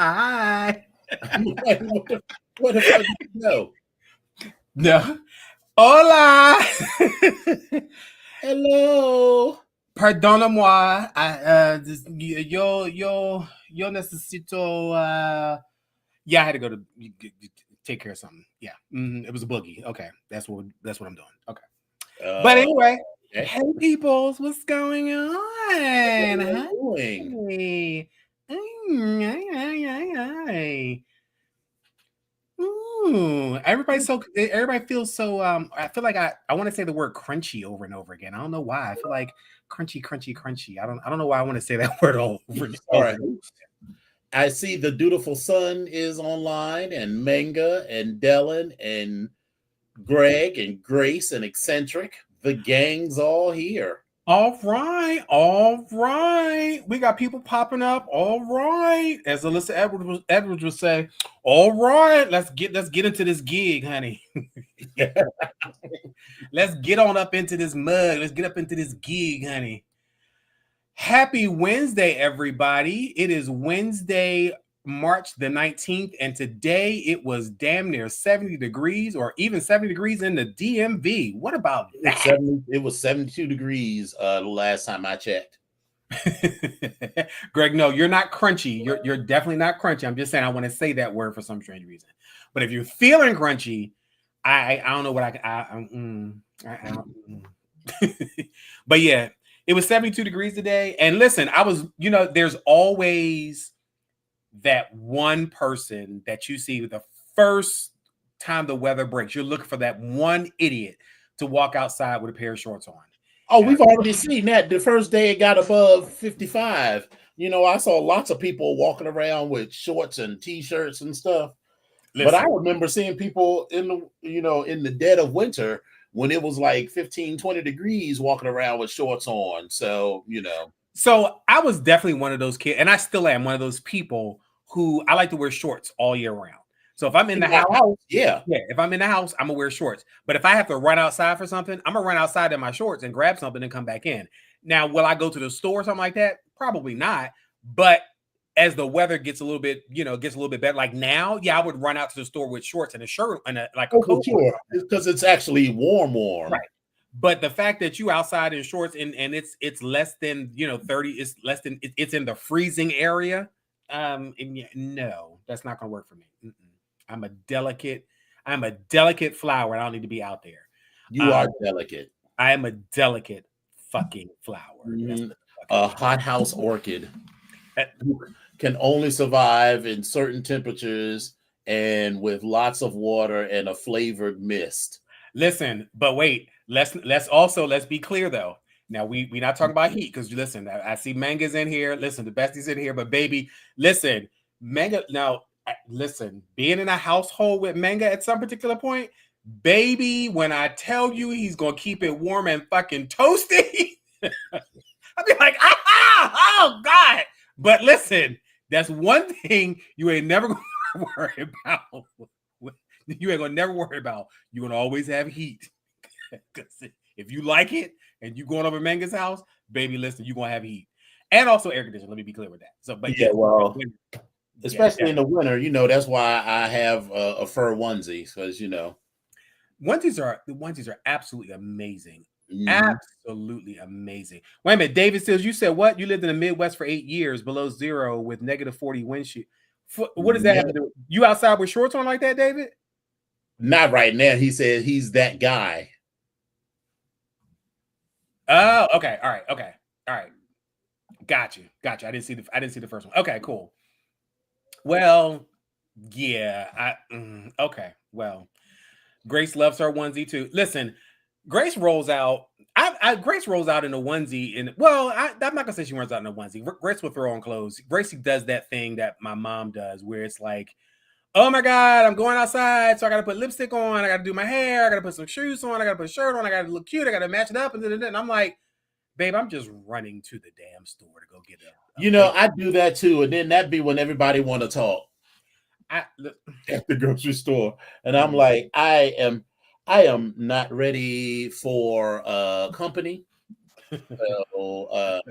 Hi. Like, what the fuck did you know? No. Hola. Hello. Perdona-moi. Yo necesito. Yeah, I had to go to take care of something. Yeah, it was a boogie. Okay, that's what I'm doing. Okay, but anyway, Okay. hey peoples, what's going on? What are you doing? Hey. Hey. Ooh, everybody feels so I feel like I want to say the word crunchy over and over again. I don't know why. I feel like crunchy. I don't know why I want to say that word all over and over. Sorry. I see the dutiful son is online, and Manga and Dylan and Greg and Grace and Eccentric. The gang's all here. All right. We got people popping up. All right. As Alyssa Edwards would say, all right, let's get into this gig, honey. Let's get on up into this mug. Let's get up into this gig, honey. Happy Wednesday, everybody. It is Wednesday, March the 19th, and today it was damn near 70 degrees or even 70 degrees in the DMV. What about that? It was 72 degrees the last time I checked. Greg, no, you're not crunchy. You're definitely not crunchy. I'm just saying I want to say that word for some strange reason. But if you're feeling crunchy, I don't know what but yeah, it was 72 degrees today. And listen, there's always that one person that you see the first time the weather breaks. You're looking for that one idiot to walk outside with a pair of shorts on. Oh, we've already seen that. The first day it got above 55. I saw lots of people walking around with shorts and t-shirts and stuff. Listen, but I remember seeing people in the dead of winter when it was like 15, 20 degrees walking around with shorts on. So, So I was definitely one of those kids, and I still am one of those people who I like to wear shorts all year round. So if I'm in the house, if I'm in the house, I'm gonna wear shorts. But if I have to run outside for something, I'm gonna run outside in my shorts and grab something and come back in. Now, will I go to the store or something like that? Probably not. But as the weather gets a little bit better, like now, yeah, I would run out to the store with shorts and a shirt and a coat. Sure, because it's actually warm, right? But the fact that you outside in shorts and it's less than 30, it's less than it's in the freezing area. No, that's not gonna work for me. I'm a delicate flower. And I don't need to be out there. You are delicate. I am a delicate fucking flower. A hothouse orchid can only survive in certain temperatures and with lots of water and a flavored mist. Listen, but wait, let's be clear though. Now we not talking about heat because listen, I see Manga's in here. Listen, the bestie's in here, but baby, listen, Manga. Now listen, being in a household with Manga at some particular point, baby, when I tell you he's gonna keep it warm and fucking toasty, I'll be like, oh God. But listen, that's one thing you ain't never gonna worry about. You ain't gonna never worry about. You're gonna always have heat. Because if you like it and you going over Manga's house, baby, listen, you're gonna have heat. And also air conditioning. Let me be clear with that. So, but especially in the winter, that's why I have a fur onesie, because onesies are absolutely amazing. Absolutely amazing. Wait a minute, David Stills, you said what? You lived in the Midwest for 8 years below zero with negative 40 wind sheet. What does that have to do? You outside with shorts on like that, David? Not right now. He said he's that guy. Oh, okay. All right. Got you. I didn't see the first one. Okay, cool. Well, yeah. Okay. Well, Grace loves her onesie too. Listen, Grace rolls out. Grace rolls out in a onesie. I'm not gonna say she runs out in a onesie. Grace will throw on clothes. Gracie does that thing that my mom does, where it's like, oh my God, I'm going outside, so I gotta put lipstick on. I gotta do my hair. I gotta put some shoes on. I gotta put a shirt on. I gotta look cute. I gotta match it up, and I'm like, babe, I'm just running to the damn store to go get it. I do that too, and then that'd be when everybody want to talk at the grocery store, and I'm like, I am not ready for company. So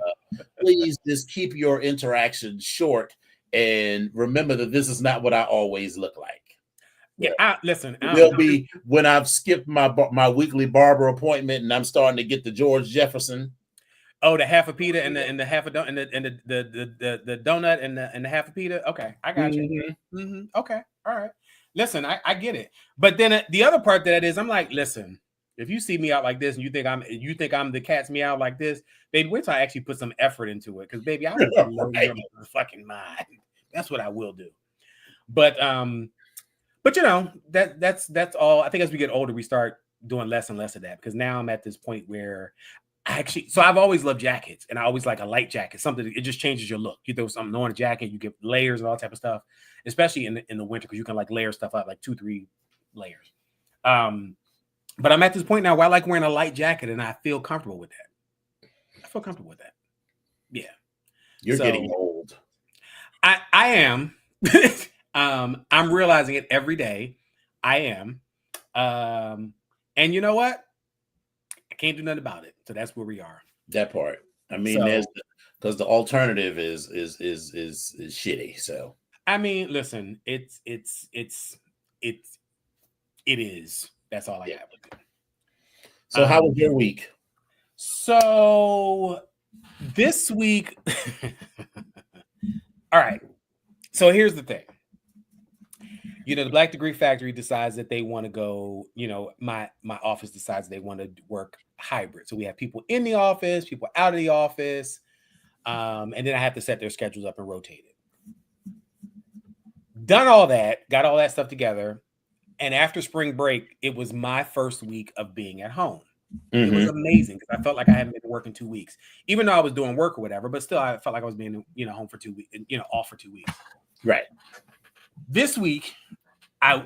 please just keep your interactions short and remember that this is not what I always look like. Yeah, listen. There'll be when I've skipped my weekly barber appointment and I'm starting to get the George Jefferson. Oh, the half a pita and the half a donut and the donut and the half a pita. Okay, I got you. Okay, all right. Listen, I get it, but then the other part that is, I'm like, listen, if you see me out like this and you think I'm the cat's meow like this, baby, wait till I actually put some effort into it, because baby, I will blow your fucking mind. That's what I will do. But you know, that's all. I think as we get older, we start doing less and less of that, because now I'm at this point where so I've always loved jackets, and I always like a light jacket, something it just changes your look. You throw something on a jacket, you get layers and all type of stuff, especially in the winter, because you can like layer stuff up like 2-3 layers. But I'm at this point now where I like wearing a light jacket, and I feel comfortable with that. I feel comfortable with that. Yeah, you're getting old. I am. I'm realizing it every day. I am. And you know what? I can't do nothing about it. So that's where we are. That part. I mean, there's because the alternative is shitty. So I mean, listen, it is. That's all I have with it. So how was your week? So this week, all right. So here's the thing. You know, the Black Degree Factory decides that they want to go, you know, my office decides they want to work hybrid. So we have people in the office, people out of the office, and then I have to set their schedules up and rotate it. Done all that, got all that stuff together, and after spring break, it was my first week of being at home. It was amazing, because I felt like I hadn't been working 2 weeks, even though I was doing work or whatever, but still I felt like I was being, you know, home for 2 weeks, you know, off for 2 weeks. Right. This week, I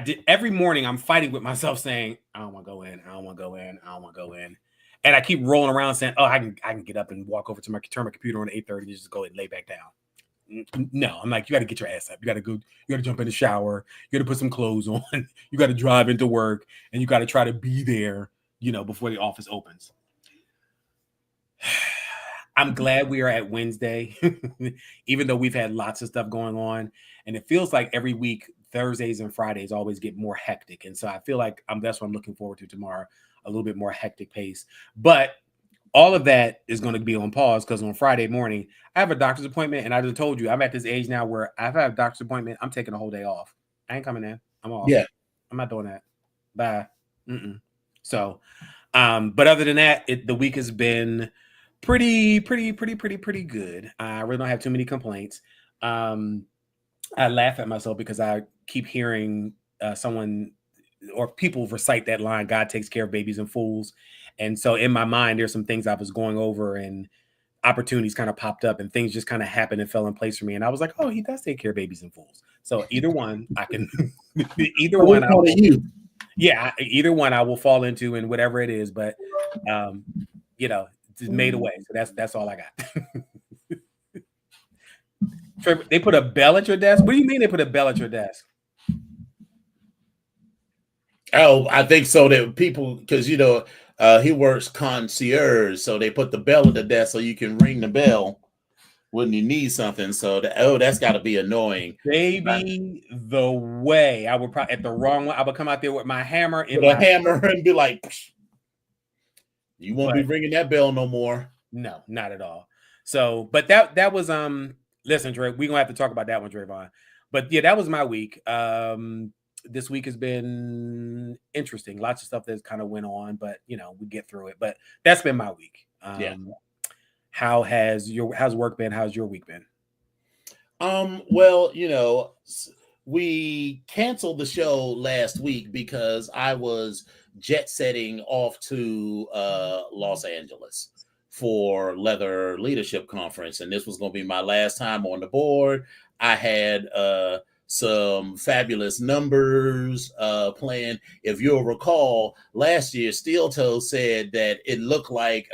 did every morning. I'm fighting with myself saying, I don't want to go in. I don't want to go in. I don't want to go in. And I keep rolling around saying, oh, I can get up and walk over to turn my computer on at 8:30 and just go ahead and lay back down. No, I'm like, you got to get your ass up. You got to jump in the shower. You got to put some clothes on. You got to drive into work, and you got to try to be there, you know, before the office opens. I'm glad we are at Wednesday, even though we've had lots of stuff going on. And it feels like every week, Thursdays and Fridays always get more hectic. And so I feel like that's what I'm looking forward to tomorrow, a little bit more hectic pace. But all of that is going to be on pause, because on Friday morning, I have a doctor's appointment. And I just told you, I'm at this age now where if I have a doctor's appointment, I'm taking a whole day off. I ain't coming in. I'm off. Yeah. I'm not doing that. Bye. So, but other than that, the week has been pretty good. I really don't have too many complaints. I laugh at myself because I keep hearing someone or people recite that line, God takes care of babies and fools. And so in my mind, there's some things I was going over, and opportunities kind of popped up, and things just kind of happened and fell in place for me. And I was like, oh, he does take care of babies and fools. So either one I can, either one. Yeah, either one I will fall into, and whatever it is, but you know, it's made away. So that's all I got. They put a bell at your desk? What do you mean they put a bell at your desk? Oh, I think so that people, because you know, he works concierge, so they put the bell at the desk so you can ring the bell when you need something. So that's got to be annoying. Baby, the way I would probably at the wrong one, I would come out there with my hammer and be like, you won't be ringing that bell no more. No, not at all. So, but that was listen, Dre, we're gonna have to talk about that one, Drayvon. But yeah, that was my week. This week has been interesting. Lots of stuff that's kind of went on, but you know, we get through it. But that's been my week. How's work been? How's your week been? Well, you know, we canceled the show last week because I was jet setting off to Los Angeles for Leather Leadership Conference, and this was going to be my last time on the board. I had some fabulous numbers planned. If you'll recall, last year Steel Toe said that it looked like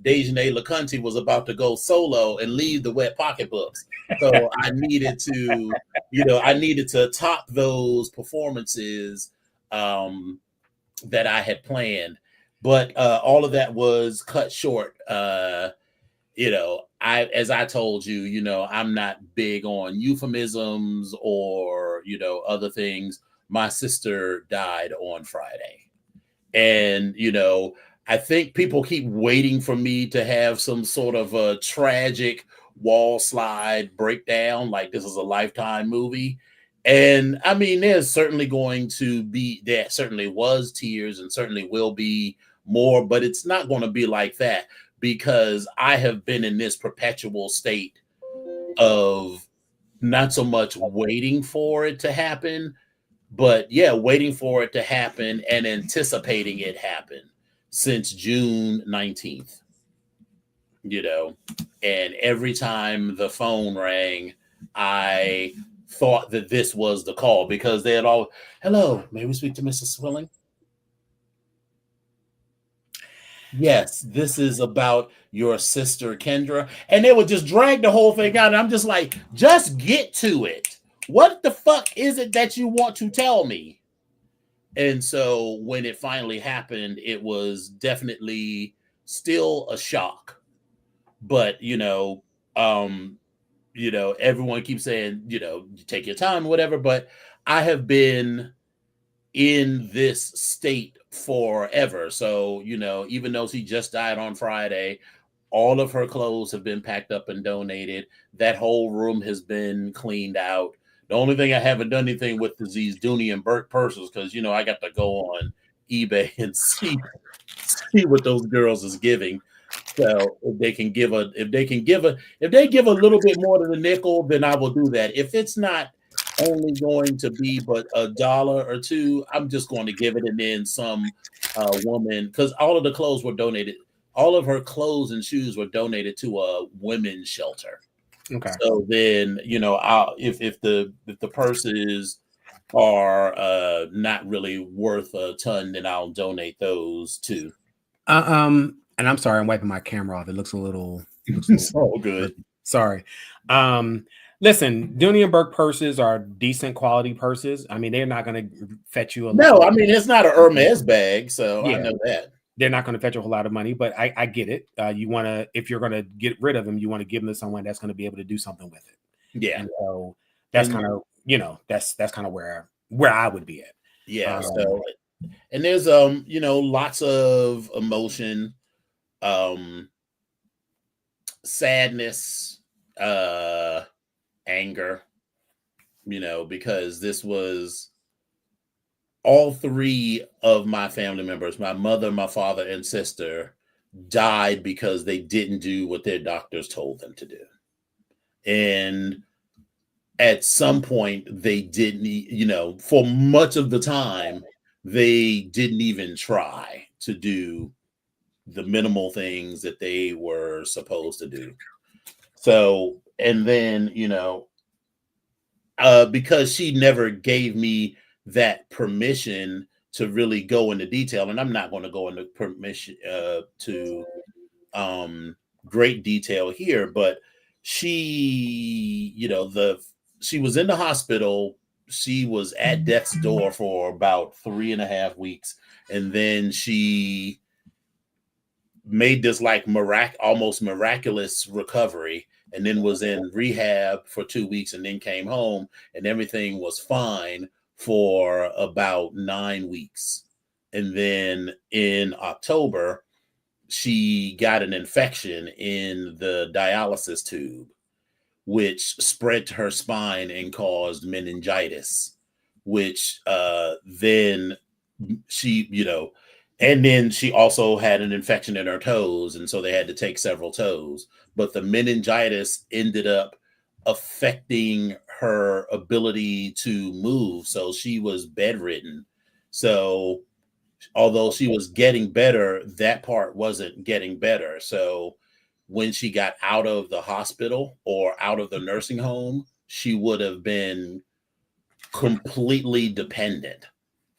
Dejanay LeConte was about to go solo and leave the Wet Pocketbooks. So I needed to top those performances that I had planned. But all of that was cut short. as I told you, I'm not big on euphemisms or, other things. My sister died on Friday. And, I think people keep waiting for me to have some sort of a tragic wall slide breakdown, like this is a Lifetime movie. And I mean, there certainly was tears and certainly will be more, but it's not going to be like that because I have been in this perpetual state of not so much waiting for it to happen, but yeah, waiting for it to happen and anticipating it happen since June 19th, you know. And every time the phone rang, I thought that this was the call because they had all, hello, may we speak to Mrs. Swilling? Yes, this is about your sister Kendra. And they would just drag the whole thing out. And I'm just like, just get to it. What the fuck is it that you want to tell me? And so when it finally happened, it was definitely still a shock. But everyone keeps saying, take your time, whatever. But I have been in this state forever. So, even though she just died on Friday, all of her clothes have been packed up and donated. That whole room has been cleaned out. The only thing I haven't done anything with is these Dooney and Burke purses because I got to go on eBay and see what those girls is giving. So if they give a little bit more than a nickel, then I will do that. If it's not only going to be but $1 or $2, I'm just going to give it. And then some woman, because all of the clothes were donated, all of her clothes and shoes were donated to a women's shelter. Okay. So then, if the purses are not really worth a ton, then I'll donate those too. And I'm sorry, I'm wiping my camera off. It looks a little so good. Sorry. Listen, Dooney and Burke purses are decent quality purses. I mean, they're not going to fetch you No, I mean, it's not an Hermes bag, so yeah. I know that. They're not going to fetch a whole lot of money, but I get it. You want to, if you're going to get rid of them, you want to give them to someone that's going to be able to do something with it. Yeah. And so that's kind of, that's kind of where I would be at. Yeah. So, and there's, lots of emotion, sadness, anger, because this was all three of my family members, my mother, my father, and sister, died because they didn't do what their doctors told them to do. And at some point, they didn't, for much of the time, they didn't even try to do the minimal things that they were supposed to do. So, and then, because she never gave me that permission to really go into detail, and I'm not going to go into permission to great detail here, but she, she was in the hospital. She was at death's door for about 3.5 weeks, and then she made this like almost miraculous recovery, and then was in rehab for 2 weeks, and then came home, and everything was fine for about 9 weeks. And then in October, she got an infection in the dialysis tube, which spread to her spine and caused meningitis, which then she, and then she also had an infection in her toes. And so they had to take several toes. But the meningitis ended up affecting her ability to move. So she was bedridden. So although she was getting better, that part wasn't getting better. So when she got out of the hospital or out of the nursing home, she would have been completely dependent.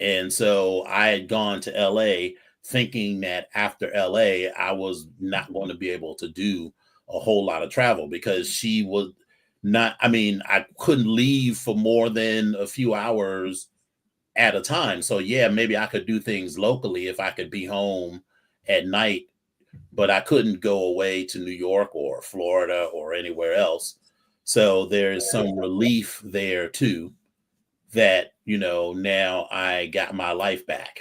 And so I had gone to LA thinking that after LA, I was not going to be able to do a whole lot of travel because she was not, I couldn't leave for more than a few hours at a time. So yeah, maybe I could do things locally if I could be home at night but I couldn't go away to New York or Florida or anywhere else. So there's some relief there too, that, now I got my life back.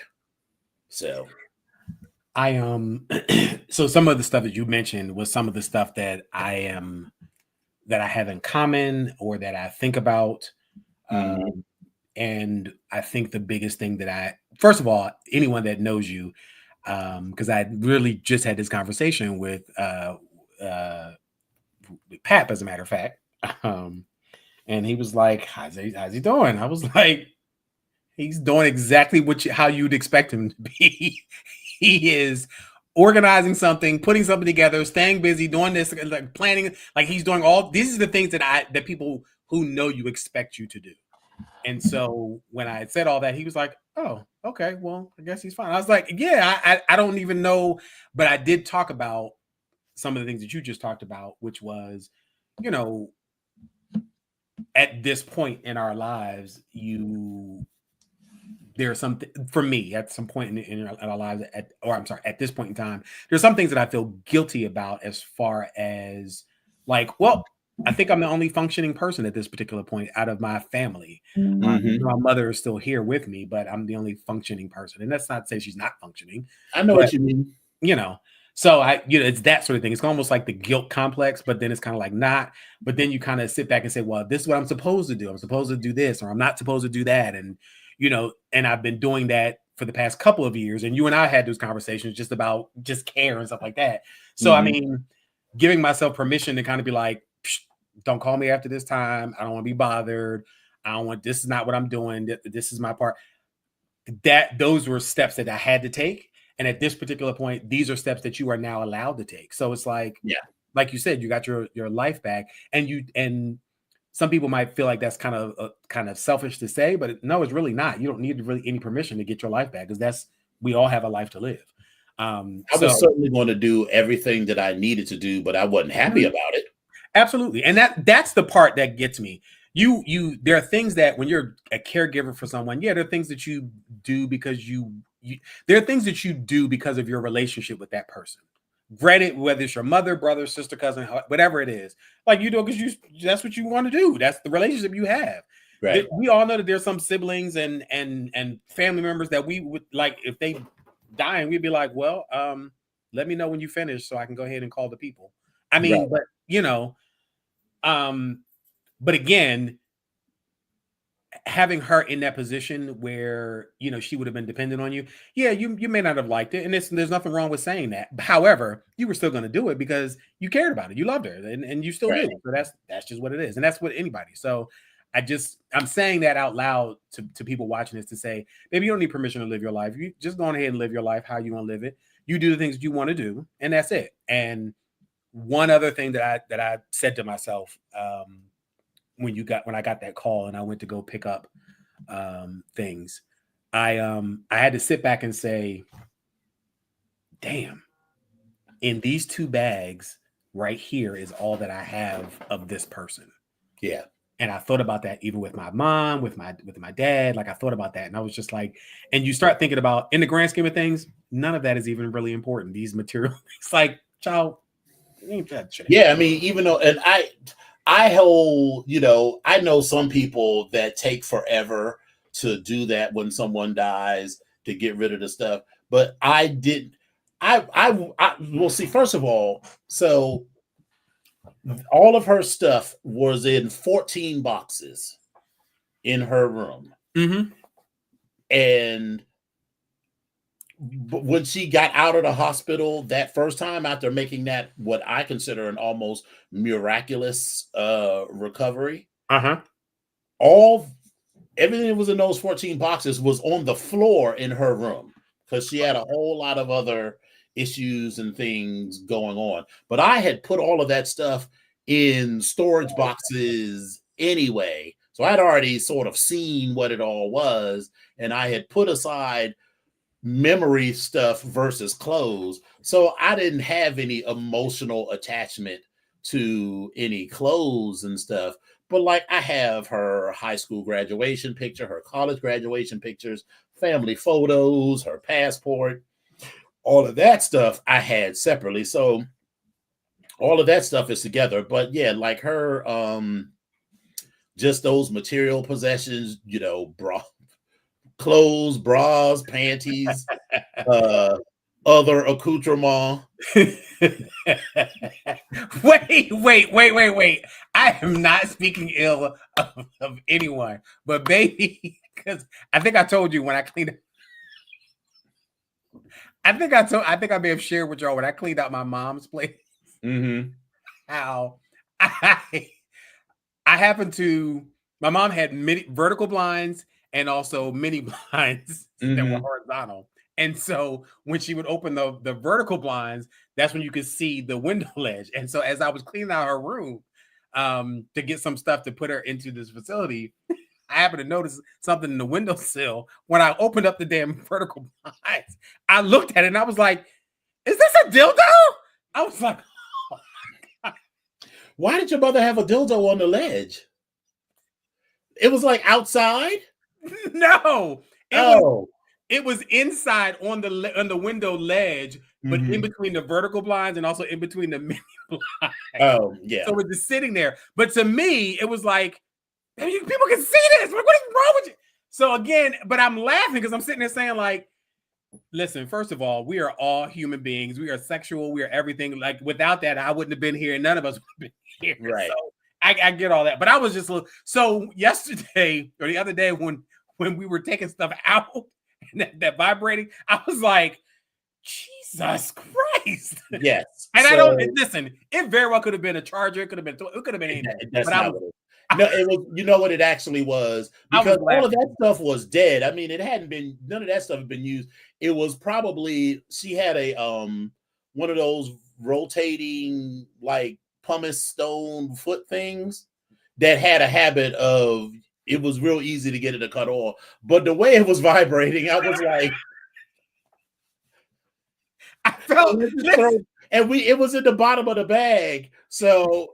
So I so some of the stuff that you mentioned was some of the stuff that I have in common or that I think about. mhm. And I think the biggest thing that first of all, anyone that knows you, because I really just had this conversation with Pap, as a matter of fact. Um, and he was like, how's he doing? I was like, he's doing exactly how you'd expect him to be. He is organizing something, putting something together, staying busy, doing this, like planning. Like he's doing all these are the things that people who know you expect you to do. And so when I said all that, he was like, "Oh, okay, well, I guess he's fine." I was like, "Yeah, I don't even know," but I did talk about some of the things that you just talked about, which was, you know, at this point in our lives, there's something for me at some point in our lives, at this point in time, there's some things that I feel guilty about as far as like, well, I think I'm the only functioning person at this particular point out of my family. Mhm. My mother is still here with me, but I'm the only functioning person, and that's not to say she's not functioning, I know but what you mean. you know, so it's that sort of thing. It's almost like the guilt complex, but then it's kind of like not. But then you kind of sit back and say, well, this is what I'm supposed to do. I'm supposed to do this, or I'm not supposed to do that. And, and I've been doing that for the past couple of years. And you and I had those conversations just about just care and stuff like that. So, I Mhm. mean, giving myself permission to kind of be like, don't call me after this time. I don't want to be bothered. This is not what I'm doing. This is my part. Those were steps that I had to take. And at this particular point, these are steps that you are now allowed to take. So it's Yeah. like you said, you got your life back, and some people might feel like that's kind of selfish to say, but no, it's really not. You don't need really any permission to get your life back because we all have a life to live. I was So certainly going to do everything that I needed to do, but I wasn't happy mhm. about it. Absolutely. And that's the part that gets me. There are things that when you're a caregiver for someone, yeah, there are things that you do because there are things that you do because of your relationship with that person. Granted, whether it's your mother, brother, sister, cousin, whatever it is, like you do because that's what you want to do. That's the relationship you have. Right. We all know that there's some siblings and family members that we would like if they dying, we'd be like, well, let me know when you finish so I can go ahead and call the people. I mean, Right. but um, but again, having her in that position where she would have been dependent on you, yeah, you may not have liked it, and there's nothing wrong with saying that. However, you were still going to do it because you cared about it, you loved her, and you still Right. do. So that's just what it is, and that's what anybody. So I'm saying that out loud to people watching this to say, maybe you don't need permission to live your life. You just go on ahead and live your life how you want to live it. You do the things you want to do, and that's it. And one other thing that I said to myself when I got that call and I went to go pick up things, I had to sit back and say, damn, in these two bags right here is all that I have of this person. Yeah. And I thought about that even with my mom, with my dad. Like I thought about that, and I was just like, and you start thinking about in the grand scheme of things, none of that is even really important. These material things, like child, that shit. Yeah. I mean, even though, and I hold, I know some people that take forever to do that when someone dies to get rid of the stuff, but I did. Well, see, first of all, so all of her stuff was in 14 boxes in her room. Mm-hmm. And when she got out of the hospital that first time after making that what I consider an almost miraculous recovery, Uh-huh. all everything that was in those 14 boxes was on the floor in her room because she had a whole lot of other issues and things going on. But I had put all of that stuff in storage boxes anyway. So I'd already sort of seen what it all was, and I had put aside memory stuff versus clothes. So I didn't have any emotional attachment to any clothes and stuff. But like I have her high school graduation picture, her college graduation pictures, family photos, her passport, all of that stuff I had separately. So all of that stuff is together. But yeah, like her, just those material possessions, you know, clothes, bras, panties, other accoutrement. Wait. I am not speaking ill of anyone, but baby, because I think I told you when I cleaned up. I think I may have shared with y'all when I cleaned out my mom's place. Mm-hmm. How I happened to, my mom had many vertical blinds and also mini blinds that were horizontal. And so when she would open the vertical blinds, that's when you could see the window ledge. And so as I was cleaning out her room to get some stuff to put her into this facility, I happened to notice something in the windowsill. When I opened up the damn vertical blinds, I looked at it and I was like, is this a dildo? I was like, why did your mother have a dildo on the ledge? It was like outside? No. Oh. It was inside on the window ledge, but in between the vertical blinds and also in between the mini blinds. Oh, yeah. So it was just sitting there. But to me, it was like, people can see this. What is wrong with you? So again, but I'm laughing because I'm sitting there saying, like, listen, first of all, we are all human beings. We are sexual. We are everything. Like, without that, I wouldn't have been here. None of us would have been here. Right. So I get all that. But I was just, so yesterday or the other day when we were taking stuff out and that vibrating, I was like, Jesus Christ. Yes. And so, I don't, listen, it very well could have been a charger. It could have been anything. That's not what it was. No, it was, you know what it actually was? Because all of that stuff was dead. I mean, it hadn't been, none of that stuff had been used. It was probably, she had a one of those rotating like pumice stone foot things that had a habit of, it was real easy to get it to cut off. But the way it was vibrating, I was like, I felt, and it was in the bottom of the bag. So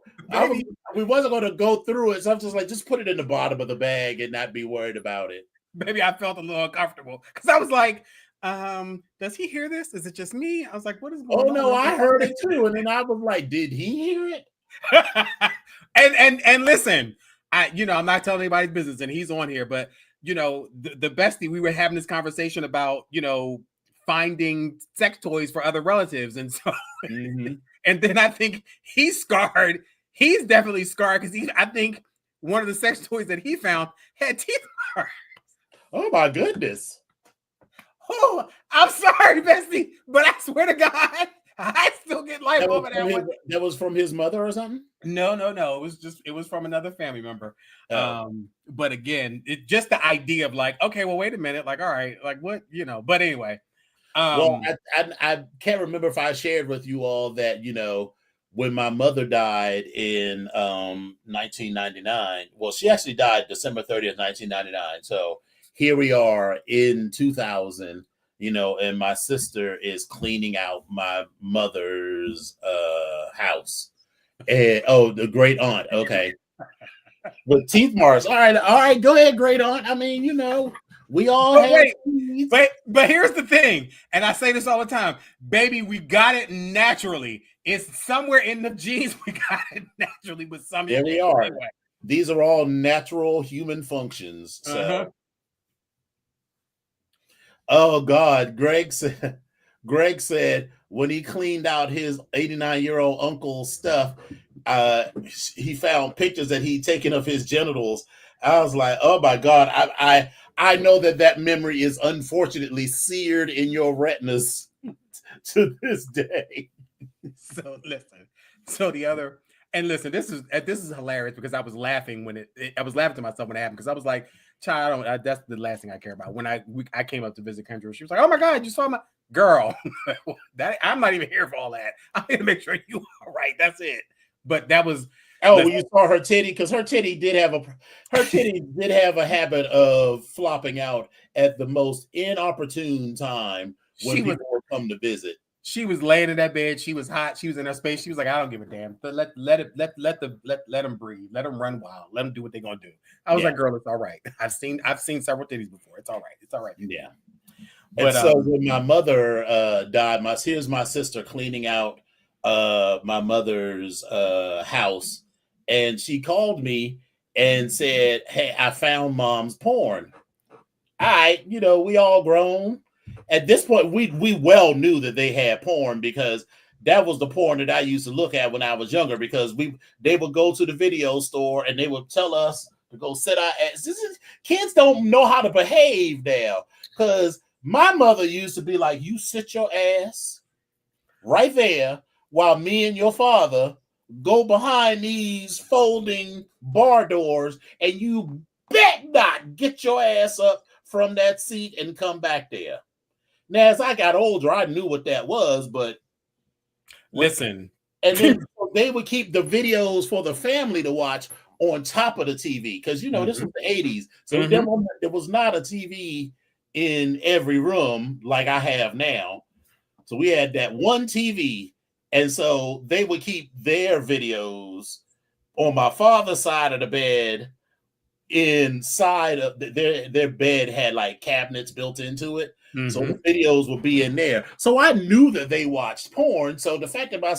we wasn't going to go through it. So I'm just like, just put it in the bottom of the bag and not be worried about it. Maybe I felt a little uncomfortable because I was like, does he hear this? Is it just me? I was like, what is going on? Oh no, I heard it too. And then I was like, did he hear it? and listen, I'm not telling anybody's business and he's on here, but the bestie, we were having this conversation about, finding sex toys for other relatives. And so, and then I think he's scarred. He's definitely scarred because I think one of the sex toys that he found had teeth marks. Oh my goodness. Oh, I'm sorry, bestie, but I swear to God, I still get life over that one. That was from his mother or something? No. It was from another family member. Oh. But again, it just the idea of like, okay, well, wait a minute, like, all right, like what, but anyway. Well, I can't remember if I shared with you all that, when my mother died in 1999, well, she actually died December 30th, 1999. So here we are in 2000, and my sister is cleaning out my mother's house. And the great aunt. Okay. With teeth marks. All right, go ahead, great aunt. I mean, we all have teeth. But here's the thing, and I say this all the time, baby, we got it naturally. It's somewhere in the genes. We got it naturally with some. There we are. Anyway. These are all natural human functions. So. Oh God, Greg said when he cleaned out his 89-year-old uncle's stuff, he found pictures that he'd taken of his genitals. I was like, oh my God, I know that memory is unfortunately seared in your retinas to this day. So listen, this is hilarious because I was laughing I was laughing to myself when it happened because I was like, child, that's the last thing I care about. When I came up to visit Kendra, she was like, oh my God, you saw my girl. I'm not even here for all that. I'm here to make sure you are right. That's it. But that was you saw her titty, because her titty did have a habit of flopping out at the most inopportune time when people would come to visit. She was laying in that bed. She was hot. She was in her space. She was like, I don't give a damn. Let them breathe. Let them run wild. Let them do what they're gonna do. I was like, girl, it's all right. I've seen several titties before. It's all right. It's all right. Yeah. And But so when my mother died, here's my sister cleaning out my mother's house, and she called me and said, "Hey, I found mom's porn." All right, we all grown. At this point, we well knew that they had porn because that was the porn that I used to look at when I was younger. Because they would go to the video store and they would tell us to go sit our ass. Kids don't know how to behave now. Because my mother used to be like, "You sit your ass right there while me and your father go behind these folding bar doors, and you bet not get your ass up from that seat and come back there." Now, as I got older, I knew what that was, but listen, and then they would keep the videos for the family to watch on top of the TV because this was the 80s, so there was not a TV in every room like I have now. So we had that one TV, and so they would keep their videos on my father's side of the bed. Inside of their bed had like cabinets built into it, so the videos would be in there. So I knew that they watched porn. So the fact that my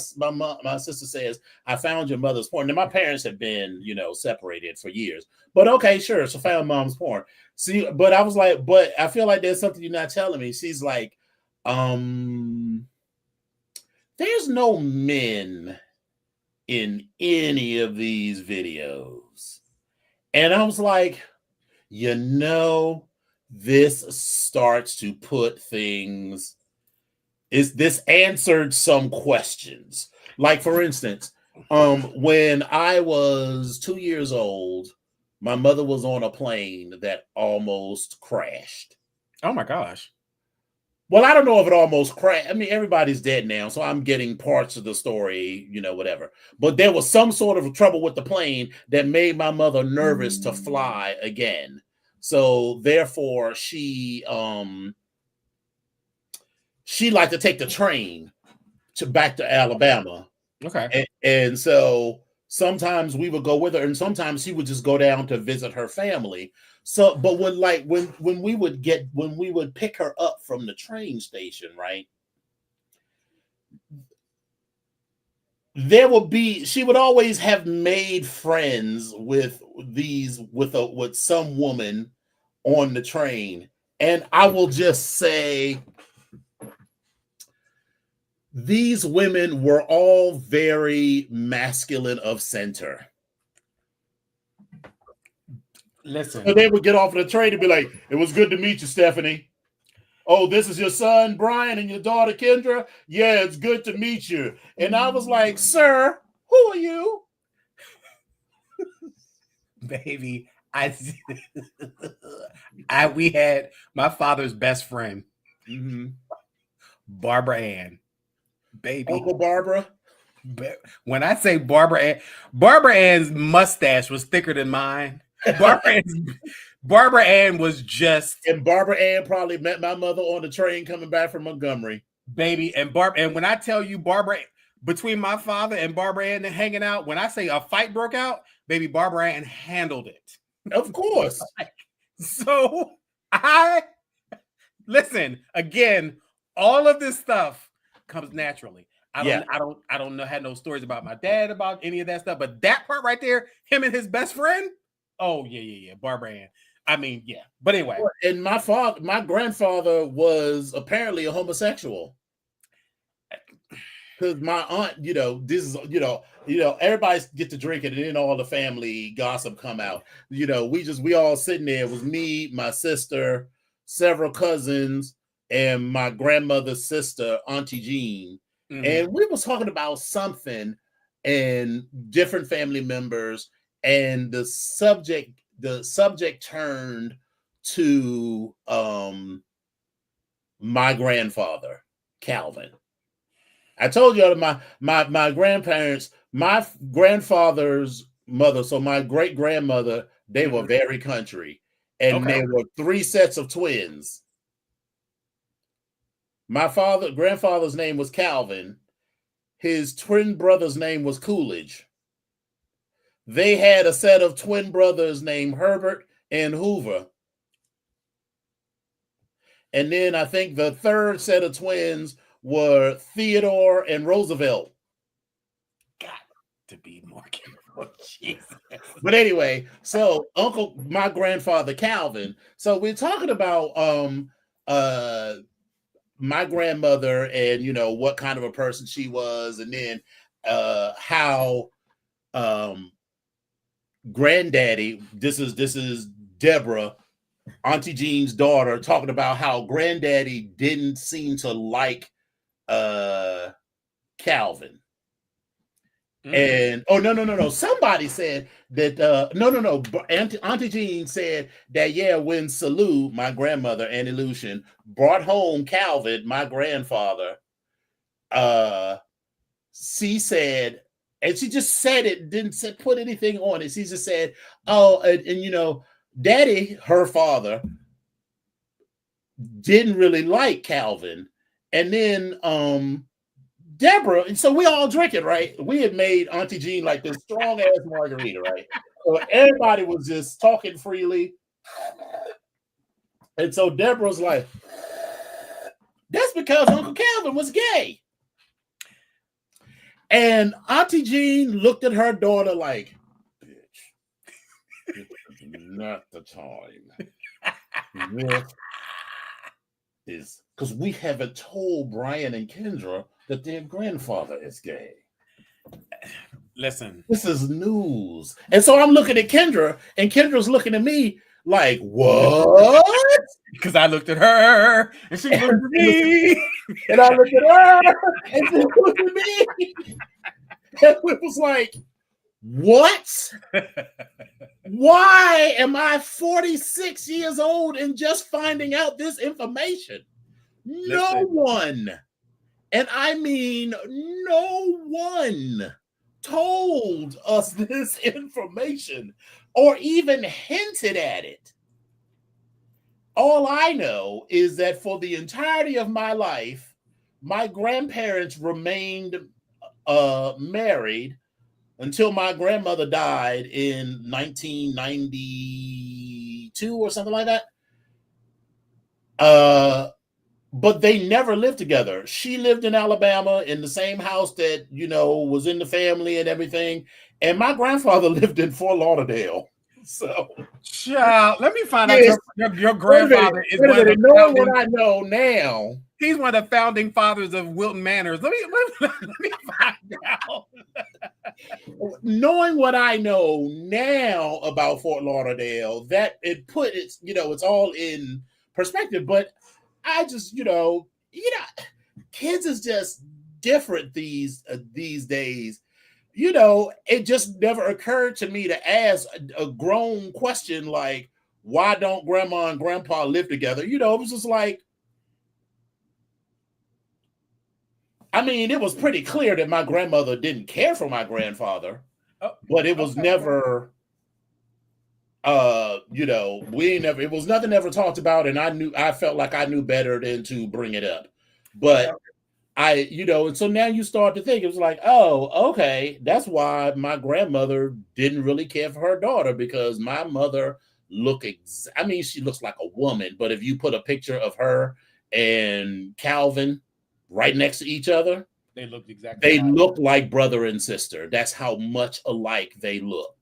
sister says, "I found your mother's porn," and my parents had been separated for years, but okay, sure, so found mom's porn. See, but I was like, but I feel like there's something you're not telling me. She's like, there's no men in any of these videos. And I was like, this starts to put things, this answered some questions. Like, for instance, when I was 2 years old, my mother was on a plane that almost crashed. Oh my gosh. Well, I don't know if it almost crashed. I mean, everybody's dead now, so I'm getting parts of the story, whatever. But there was some sort of trouble with the plane that made my mother nervous to fly again. So therefore, she liked to take the train back to Alabama. Okay. And so sometimes we would go with her, and sometimes she would just go down to visit her family. So, but when we would pick her up from the train station, right? She would always have made friends with some woman on the train. And I will just say, these women were all very masculine of center. Listen. So they would get off of the train and be like, "It was good to meet you, Stephanie. Oh, this is your son, Brian, and your daughter, Kendra? Yeah, it's good to meet you." And I was like, "Sir, who are you?" Baby, we had my father's best friend, Barbara Ann. Baby. Uncle Barbara. When I say Barbara Ann's mustache was thicker than mine. Barbara Ann was just. And Barbara Ann probably met my mother on the train coming back from Montgomery. Baby, and when I tell you between my father and Barbara Ann hanging out, when I say a fight broke out, baby, Barbara Ann handled it. Of course. So listen, again, all of this stuff comes naturally. I don't know, had no stories about my dad about any of that stuff, but that part right there, him and his best friend, oh yeah, Barbara Ann. I mean, yeah. But anyway. And my grandfather was apparently a homosexual. Because my aunt, this is, everybody get to drink it, and then all the family gossip come out. We all sitting there. It was me, my sister, several cousins, and my grandmother's sister, Auntie Jean. And we was talking about something and different family members, and the subject turned to my grandfather, Calvin. I told you my grandparents, my grandfather's mother, so my great grandmother, they were very country, and there were 3 sets of twins. My grandfather's name was Calvin. His twin brother's name was Coolidge. They had a set of twin brothers named Herbert and Hoover. And then I think the third set of twins were Theodore and Roosevelt. Got to be more careful. Jesus. But anyway, so my grandfather Calvin. So we're talking about my grandmother and what kind of a person she was, and then how granddaddy, this is Deborah, Auntie Jean's daughter, talking about how granddaddy didn't seem to like Calvin. And no. Somebody said that no. Auntie Jean said that when Salou, my grandmother, Annie Lucian, brought home Calvin, my grandfather, she said, and she just said it, didn't put anything on it. She just said, "Oh, and Daddy, her father, didn't really like Calvin," and then Deborah, and so we all drinking, right? We had made Auntie Jean like this strong ass margarita, right? So everybody was just talking freely. And so Deborah's like, that's because Uncle Calvin was gay. And Auntie Jean looked at her daughter like, bitch, this is not the time. This is because we haven't told Brian and Kendra that their grandfather is gay. Listen, this is news. And so I'm looking at Kendra, and Kendra's looking at me like, what? Because I looked at her, and she looked at me. And I looked at her, and she looked at me. And it was like, what? Why am I 46 years old and just finding out this information? No one, and I mean no one, told us this information or even hinted at it. All I know is that for the entirety of my life, my grandparents remained married until my grandmother died in 1992 or something like that. But they never lived together. She lived in Alabama in the same house that, was in the family and everything. And my grandfather lived in Fort Lauderdale. So, child, let me find out your grandfather is one of the knowing what I know now. He's one of the founding fathers of Wilton Manors. Let me find out. Knowing what I know now about Fort Lauderdale, that it's all in perspective. But I just, kids is just different these days. It just never occurred to me to ask a grown question like, why don't grandma and grandpa live together? It was just like, I mean, it was pretty clear that my grandmother didn't care for my grandfather, but it was never, it was nothing ever talked about. And I felt like I knew better than to bring it up. But and so now you start to think, it was like, oh, okay, that's why my grandmother didn't really care for her daughter, because my mother she looks like a woman, but if you put a picture of her and Calvin right next to each other, they look like brother and sister. That's how much alike they look.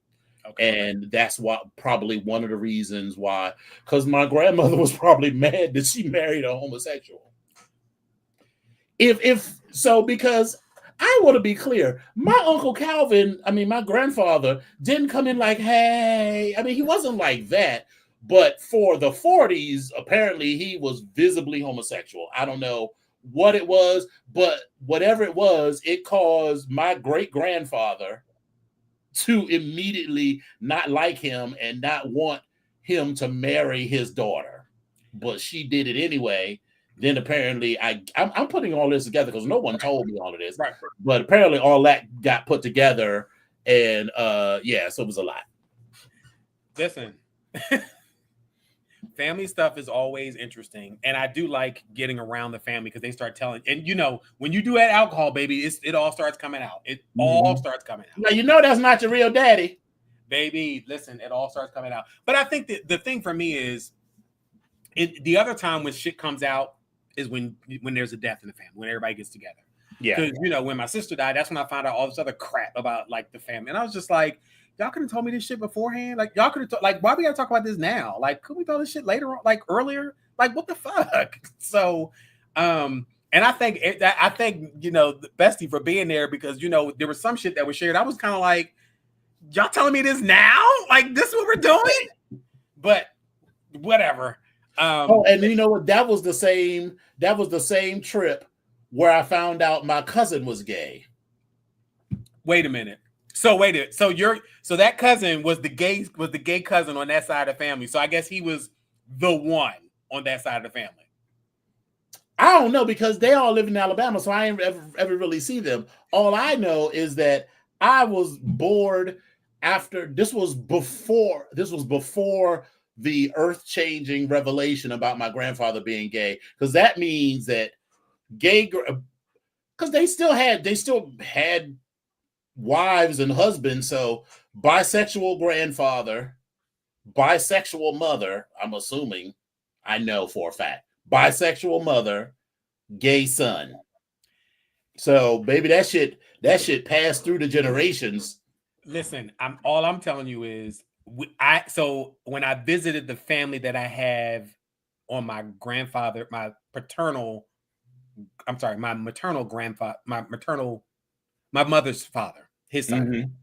Okay. And that's probably one of the reasons why, because my grandmother was probably mad that she married a homosexual. Because I want to be clear, my Uncle Calvin, my grandfather didn't come in like, hey, he wasn't like that. But for the 40s, apparently he was visibly homosexual. I don't know what it was, but whatever it was, it caused my great-grandfather to immediately not like him and not want him to marry his daughter. But she did it anyway. Then apparently I'm putting all this together because no one told me all of this. Right. But apparently all that got put together, and so it was a lot. Listen, family stuff is always interesting, and I do like getting around the family because they start telling. And when you do add alcohol, baby, it all starts coming out. It all starts coming out. Now that's not your real daddy, baby. Listen, it all starts coming out. But I think that the thing for me is, The other time when shit comes out is when there's a death in the family, when everybody gets together. Yeah. Because, when my sister died, that's when I found out all this other crap about, like, the family. And I was just like, y'all could have told me this shit beforehand. Like, y'all could have, like, why we got to talk about this now? Like, could we throw this shit later on, like, earlier? Like, what the fuck? So, and I think, Bestie for being there because, there was some shit that was shared. I was kind of like, y'all telling me this now? Like, this is what we're doing? But whatever. And you know what? That was the same trip where I found out my cousin was gay. Wait a minute. So that cousin was the gay cousin on that side of the family. So I guess he was the one on that side of the family. I don't know because they all live in Alabama, so I ain't ever really see them. All I know is that I was bored after this was before the earth-changing revelation about my grandfather being gay, because that means that because they still had wives and husbands. So bisexual grandfather, bisexual mother, I'm assuming, I know for a fact, bisexual mother, gay son. So baby, that shit passed through the generations. Listen, I'm telling you is so when I visited the family that I have on my grandfather, my maternal grandfather, my mother's father, his son.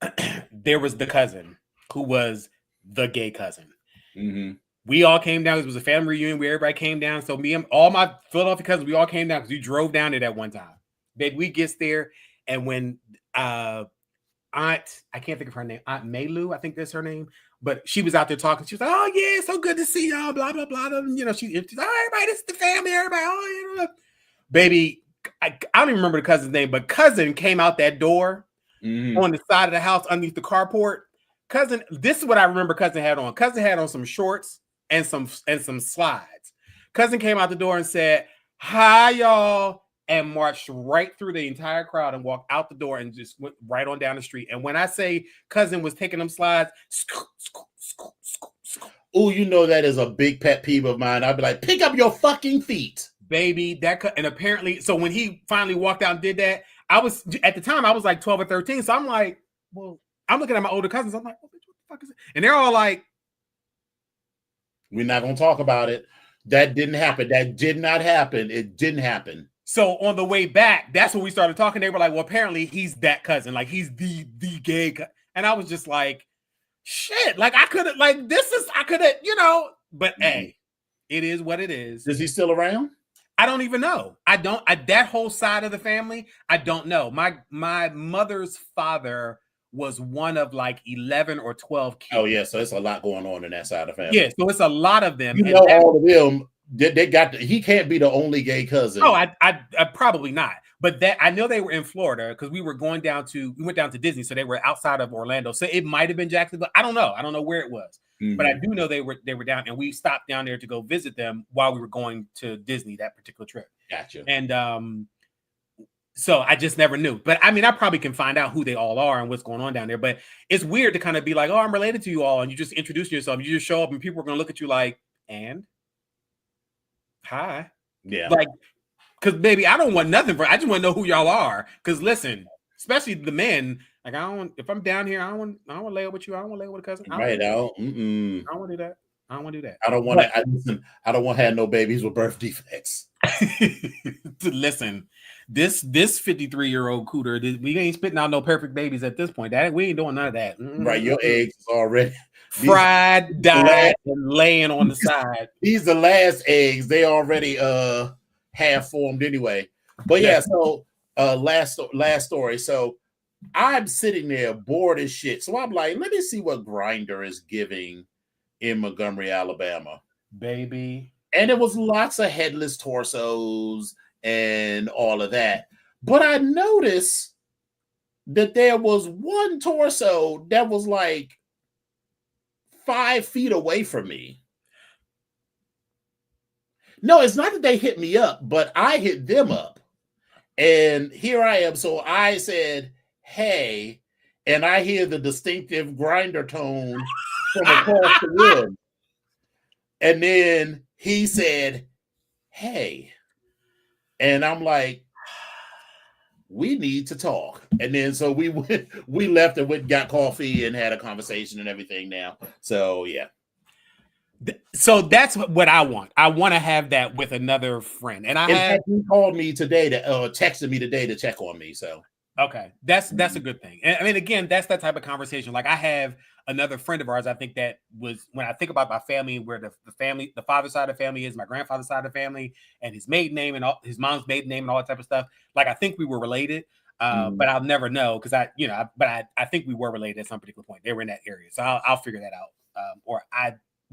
Mm-hmm. There was the cousin who was the gay cousin. Mm-hmm. We all came down. It was a family reunion where everybody came down. So me and all my Philadelphia cousins, we all came down because we drove down there that one time. Baby, we gets there, and when Aunt, I can't think of her name, Aunt Maylu, I think that's her name, but she was out there talking. She was like, "Oh yeah, so good to see y'all." Blah blah blah. She's like, "Oh, everybody, this is the family. Everybody, oh, baby." I don't even remember the cousin's name, but cousin came out that door on the side of the house underneath the carport. Cousin, this is what I remember. Cousin had on. Cousin had on some shorts and some slides. Cousin came out the door and said, "Hi, y'all." And marched right through the entire crowd and walked out the door and just went right on down the street. And when I say cousin was taking them slides, oh, that is a big pet peeve of mine. I'd be like, pick up your fucking feet. Baby, and apparently, so when he finally walked out and did that, at the time, I was like 12 or 13. So I'm like, well, I'm looking at my older cousins. I'm like, what the fuck is it? And they're all like, we're not going to talk about it. That didn't happen. That did not happen. It didn't happen. So on the way back, that's when we started talking. They were like, well, apparently he's that cousin. Like, he's the gay cousin. And I was just like, shit. Like, I could have, but hey, it is what it is. Is he still around? I don't even know. That whole side of the family, I don't know. My mother's father was one of like 11 or 12 kids. Oh, yeah. So it's a lot going on in that side of the family. Yeah. So it's a lot of them. All of them. He can't be the only gay cousin. Oh, I probably not. But that I know they were in Florida because we went down to Disney, so they were outside of Orlando. So it might have been Jacksonville. I don't know where it was, but I do know they were down, and we stopped down there to go visit them while we were going to Disney that particular trip. Gotcha. And so I just never knew. But I mean, I probably can find out who they all are and what's going on down there. But it's weird to kind of be like, oh, I'm related to you all, and you just introduce yourself. You just show up, and people are going to look at you like, and hi. Yeah. Like, because baby, I don't want nothing I just want to know who y'all are. Because listen, especially the men, like if I'm down here, I don't want to lay up with you. I don't want to lay up with a cousin. Right. I don't want to do that. I don't want to do that. I don't want to. I don't want to have no babies with birth defects. Listen, this 53-year-old cooter, we ain't spitting out no perfect babies at this point. We ain't doing none of that. Right, your eggs is already fried, dyed, and laying on the side. These the last eggs. They already half formed anyway. But yeah, so last story. So I'm sitting there bored as shit. So I'm like, let me see what Grindr is giving in Montgomery, Alabama. Baby. And it was lots of headless torsos and all of that. But I noticed that there was one torso that was like 5 feet away from me. No, it's not that they hit me up, but I hit them up. And here I am. So I said, hey, and I hear the distinctive Grindr tone from across the room. And then he said, hey. And I'm like, we need to talk. And then so we left and went and got coffee and had a conversation and everything now. So yeah. So that's what I want. I want to have that with another friend. And he called me today texted me today to check on me. So okay, that's a good thing. And I mean, again, that's that type of conversation. Like I have another friend of ours. I think that was when I think about my family, where the father's side of the family is, my grandfather's side of the family, and his maiden name and all his mom's maiden name and all that type of stuff. Like I think we were related, but I'll never know because I think we were related at some particular point. They were in that area, so I'll figure that out.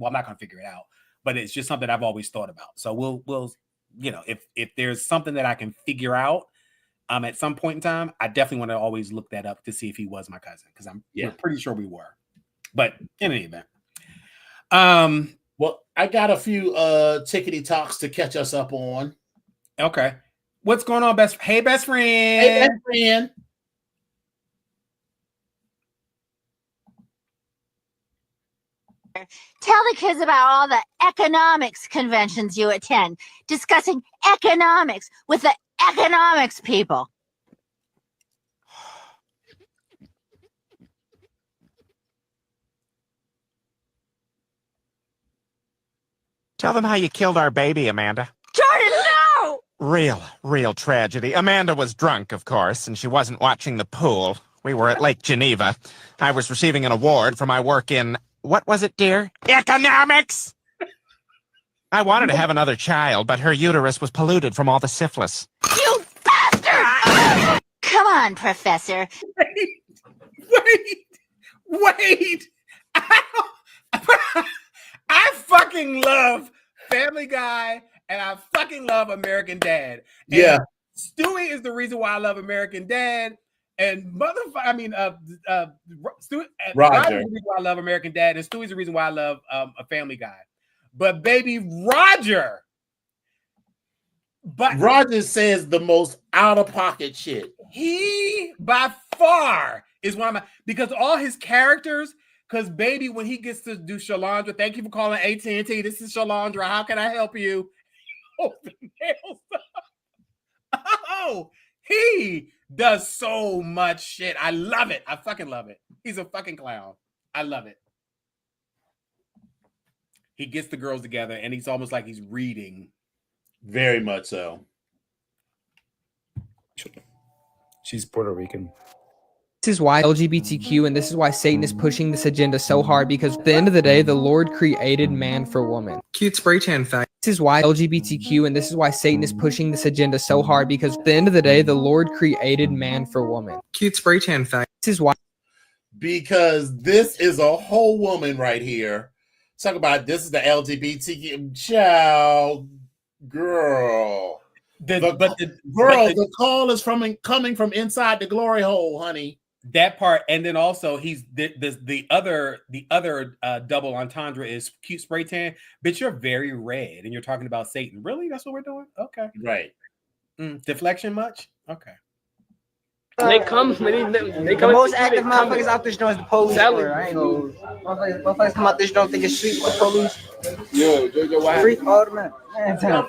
I'm not going to figure it out, but it's just something I've always thought about. So we'll if there's something that I can figure out at some point in time, I definitely want to always look that up to see if he was my cousin, because we're pretty sure we were. But in any event, well, I got a few tickety talks to catch us up on. Okay, what's going on, best friend? Hey, best friend. Tell the kids about all the economics conventions you attend, discussing economics with the economics people. Tell them how you killed our baby, Amanda. Jordan, no! Real tragedy. Amanda was drunk, of course, and she wasn't watching the pool. We were at Lake Geneva. I was receiving an award for my work in, what was it, dear? Economics! I wanted to have another child, but her uterus was polluted from all the syphilis. You bastard! Come on, Professor. Wait! I fucking love Family Guy, and I fucking love American Dad. And yeah. Stewie is the reason why I love American Dad. And Stewie, Roger is the reason why I love American Dad, and Stewie's the reason why I love a Family Guy. But baby, Roger says the most out of pocket shit. He by far is one of my, because all his characters. Because baby, when he gets to do Shalandra, thank you for calling AT&T. This is Shalandra. How can I help you? Oh, he does so much shit. I love it. I fucking love it. He's a fucking clown. I love it. He gets the girls together, and he's almost like he's reading. Very much so. She's Puerto Rican. This is why LGBTQ and this is why Satan is pushing this agenda so hard, because at the end of the day, the Lord created man for woman. Cute spray tan fact. This is why LGBTQ and this is why Satan is pushing this agenda so hard, because at the end of the day, the Lord created man for woman. Cute spray tan fact. This is why. Because this is a whole woman right here. Talk about this is the LGBTQ child, girl. The call is coming from inside the glory hole, honey. That part, and then also he's the other double entendre is cute spray tan. Bitch, you're very red, and you're talking about Satan. Really? That's what we're doing? Okay, right. Deflection much? Okay. They come. They come. The most active motherfuckers out this joint is the police. I ain't know. Motherfuckers come out this joint thinking street with the police. Yo, what Free all the man.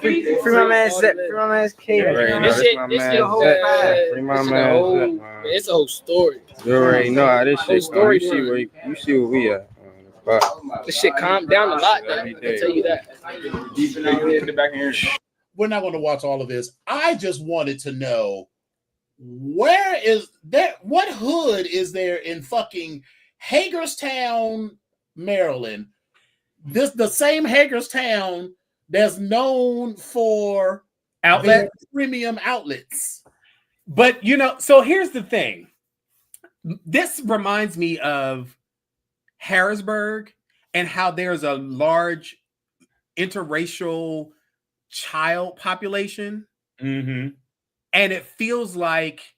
Free my man Zep. Free my man's K. This shit, the whole vibe. Free my man. It's a whole story. You already know how this shit goes. You see where we at. This shit calmed down a lot. I can tell you that. We're not going to watch all of this. I just wanted to know, where is that? What hood is there in fucking Hagerstown, Maryland? The same Hagerstown that's known for premium outlets. But so here's the thing. This reminds me of Harrisburg and how there's a large interracial child population. Mm-hmm. And it feels like,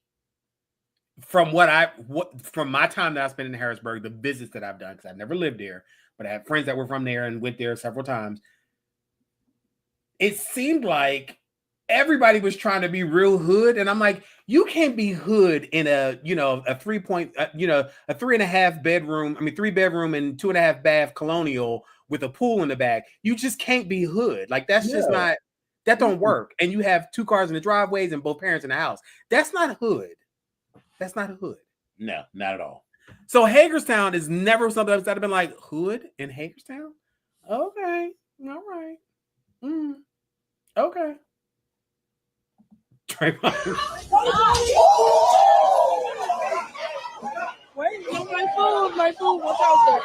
from my time that I spent in Harrisburg, the visits that I've done, because I've never lived there, but I have friends that were from there and went there several times. It seemed like everybody was trying to be real hood, and I'm like, you can't be hood in a 3.5 bedroom, 3 bedroom and 2.5 bath colonial with a pool in the back. You just can't be hood. Like that's just No. not, that don't work. And you have 2 cars in the driveways and both parents in the house. That's not hood. That's not a hood. No, not at all. So Hagerstown is never something that have been like hood in Hagerstown. Okay, all right, okay. Wait, my food, watch out,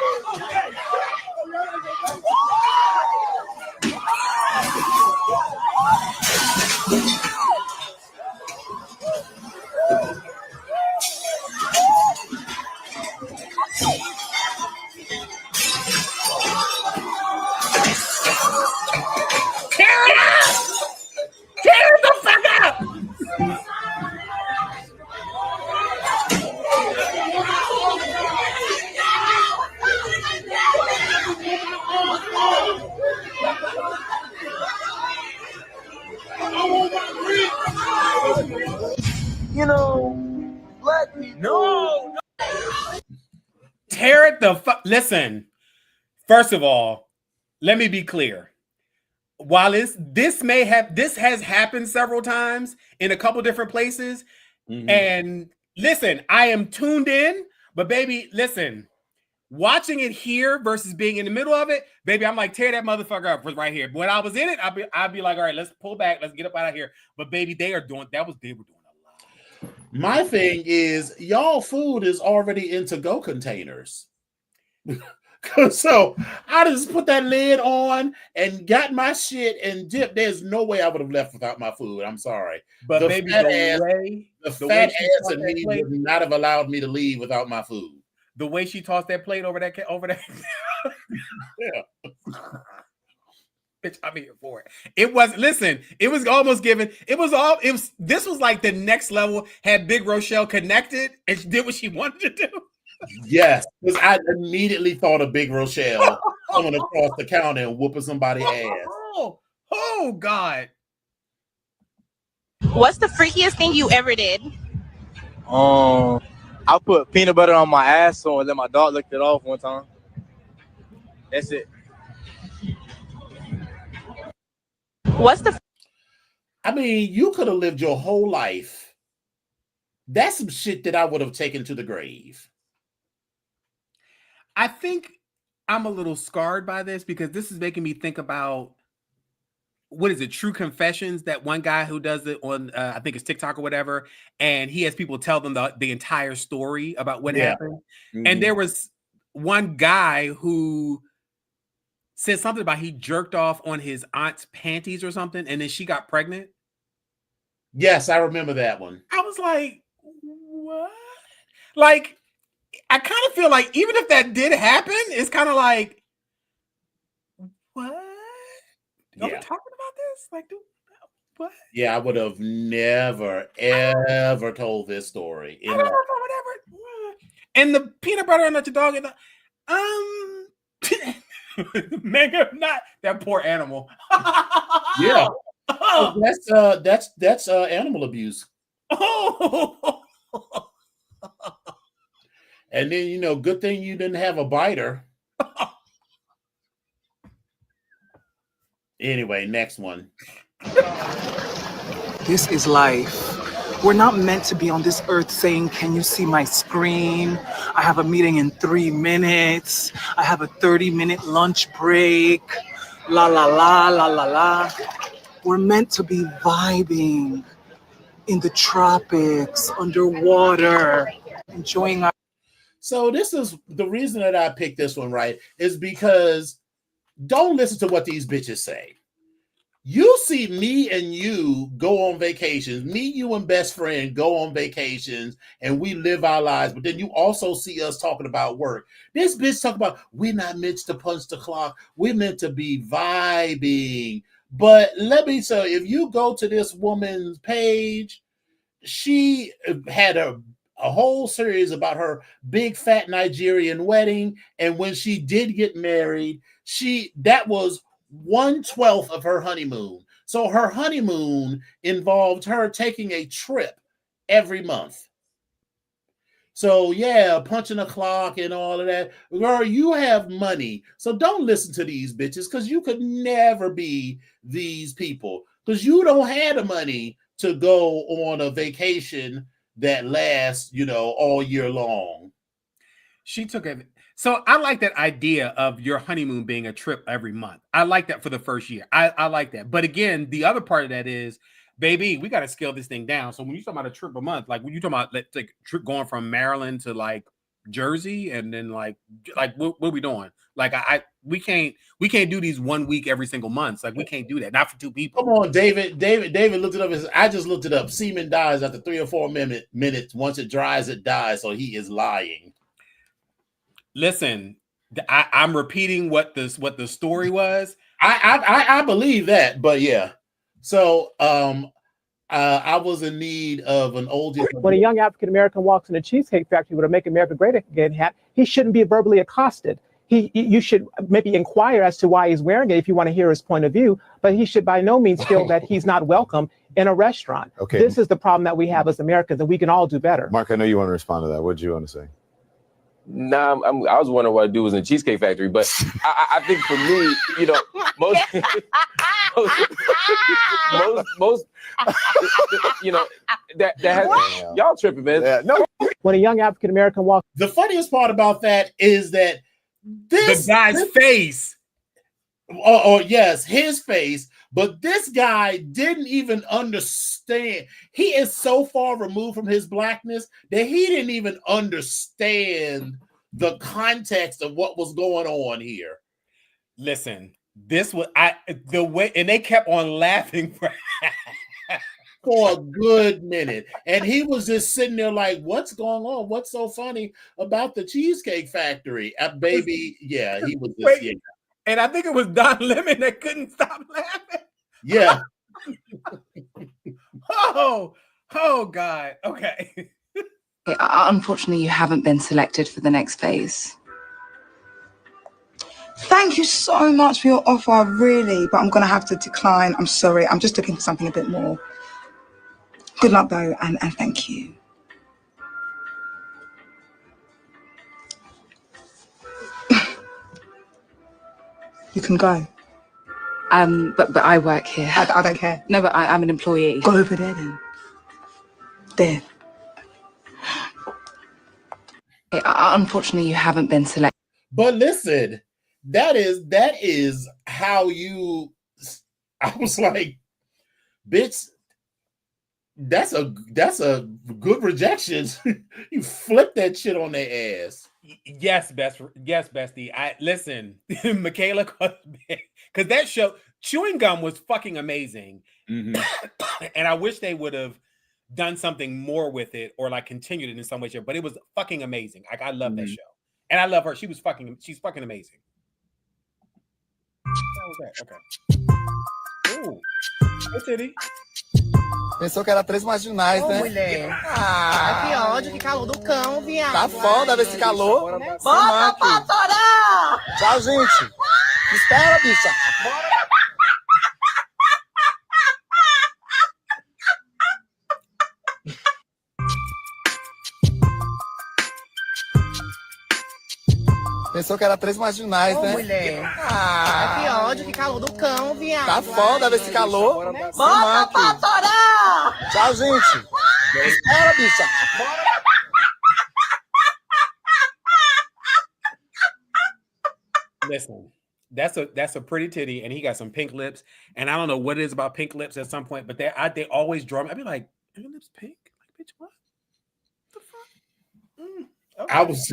Tear it up! Tear the fuck up! You know, black people. No. Tear it the fuck. Listen, first of all, let me be clear. While this has happened several times in a couple different places, and listen, I am tuned in, but baby, listen, watching it here versus being in the middle of it, baby, I'm like, tear that motherfucker up right here. When I was in it, I'd be like, all right, let's pull back, let's get up out of here. But baby, they were doing a lot. My thing is, y'all food is already in to-go containers. So I just put that lid on and got my shit and dipped. There's no way I would have left without my food. I'm sorry. But the baby, fat ass and me would not have allowed me to leave without my food. The way she tossed that plate over that. Yeah. Bitch, I'm here for it. It was, listen, it was almost given. This was like the next level. Had Big Rochelle connected and she did what she wanted to do. Yes, because I immediately thought of Big Rochelle coming across the counter and whooping somebody's ass. Oh, God. What's the freakiest thing you ever did? I put peanut butter on my asshole and let my dog lick it off one time. That's it. What's the? I mean, you could have lived your whole life. That's some shit that I would have taken to the grave. I think I'm a little scarred by this because this is making me think about, what is it, True Confessions, that one guy who does it on, I think it's TikTok or whatever, and he has people tell them the entire story about what happened. And there was one guy who said something about he jerked off on his aunt's panties or something, and then she got pregnant. Yes, I remember that one. I was like, what? Like, I kind of feel like even if that did happen, it's kind of like, what? Are we talking about this? Like, dude, what? Yeah, I would have never, ever told this story. Whatever. And the peanut butter and your dog, mega, not that poor animal. Yeah, that's animal abuse. Oh. And then, good thing you didn't have a biter. Anyway, next one. This is life. We're not meant to be on this earth saying, can you see my screen? I have a meeting in 3 minutes. I have a 30-minute lunch break. La, la, la, la, la, la. We're meant to be vibing in the tropics, underwater, enjoying our... So this is the reason that I picked this one, right? Is because don't listen to what these bitches say. You see me and you go on vacations. Me, you, and best friend go on vacations, and we live our lives. But then you also see us talking about work. This bitch talking about we're not meant to punch the clock. We're meant to be vibing. But let me tell you, if you go to this woman's page, she had a whole series about her big fat Nigerian wedding, and when she did get married, that was 1/12 of her honeymoon. So her honeymoon involved her taking a trip every month. So yeah, punching a clock and all of that. Girl, you have money. So don't listen to these bitches because you could never be these people because you don't have the money to go on a vacation that lasts, all year long. She took it. So I like that idea of your honeymoon being a trip every month. I like that for the first year. I like that. But again, the other part of that is, baby, we got to scale this thing down. So when you talk about a trip a month, like when you talking about let's take a trip going from Maryland to like Jersey, and then like what are we doing? Like we can't do these 1 week every single month. Like we can't do that. Not for two people. Come on, David looked it up. I just looked it up. Semen dies after 3 or 4 minutes. Once it dries, it dies. So he is lying. Listen, I'm repeating what the story was. I believe that, but yeah. So I was in need of an oldie. When a young African American walks in a Cheesecake Factory with a "Make America Great Again" hat, he shouldn't be verbally accosted. You should maybe inquire as to why he's wearing it if you want to hear his point of view, but he should by no means feel that he's not welcome in a restaurant. Okay. This is the problem that we have as Americans, and we can all do better. Mark, I know you want to respond to that. What do you want to say? Nah, I was wondering what I do was in a Cheesecake Factory, but I think for me, most that has y'all tripping, man. Yeah, no. When a young African American walks, the funniest part about that is that the guy's face. Oh yes, his face. But this guy didn't even understand. He is so far removed from his blackness that he didn't even understand the context of what was going on here. Listen, this was the way, and they kept on laughing for a good minute. And he was just sitting there like, what's going on? What's so funny about the Cheesecake Factory? Baby, yeah, he was just, yeah. And I think it was Don Lemon that couldn't stop laughing. Yeah. oh God. Okay. Unfortunately, you haven't been selected for the next phase. Thank you so much for your offer, really, but I'm going to have to decline. I'm sorry. I'm just looking for something a bit more. Good luck, though, and thank you. You can go. But I work here. I don't care. No, but I'm an employee. Go over there then. There. Unfortunately, you haven't been selected. But listen, that is how you. I was like, bitch. That's a good rejection. You flip that shit on their ass. Yes, bestie. I listen, Michaela, because that show Chewing Gum was fucking amazing, and I wish they would have done something more with it or like continued it in some way, shape. But it was fucking amazing. Like I love that show, and I love her. She's fucking amazing. Okay. Ooh, hey, Titty. Pensou que era 3 marginais, né? Mulher. Ai, que ódio, que calor do cão, viado. Tá foda ver esse calor. Bota pra torar! Tchau, gente. Espera, bicha. Bora. Pensou que era 3 marginais, né? Mulher. Ai, que ódio, que calor do cão, viado. Tá foda ver esse calor. Bota pra torar! Tchau, gente. Espera, bicha. Bora. Listen, that's a pretty titty, and he got some pink lips. And I don't know what it is about pink lips at some point, but they always draw me. I'd be like, are your lips pink? Like, bitch, what? The fuck? Okay. I was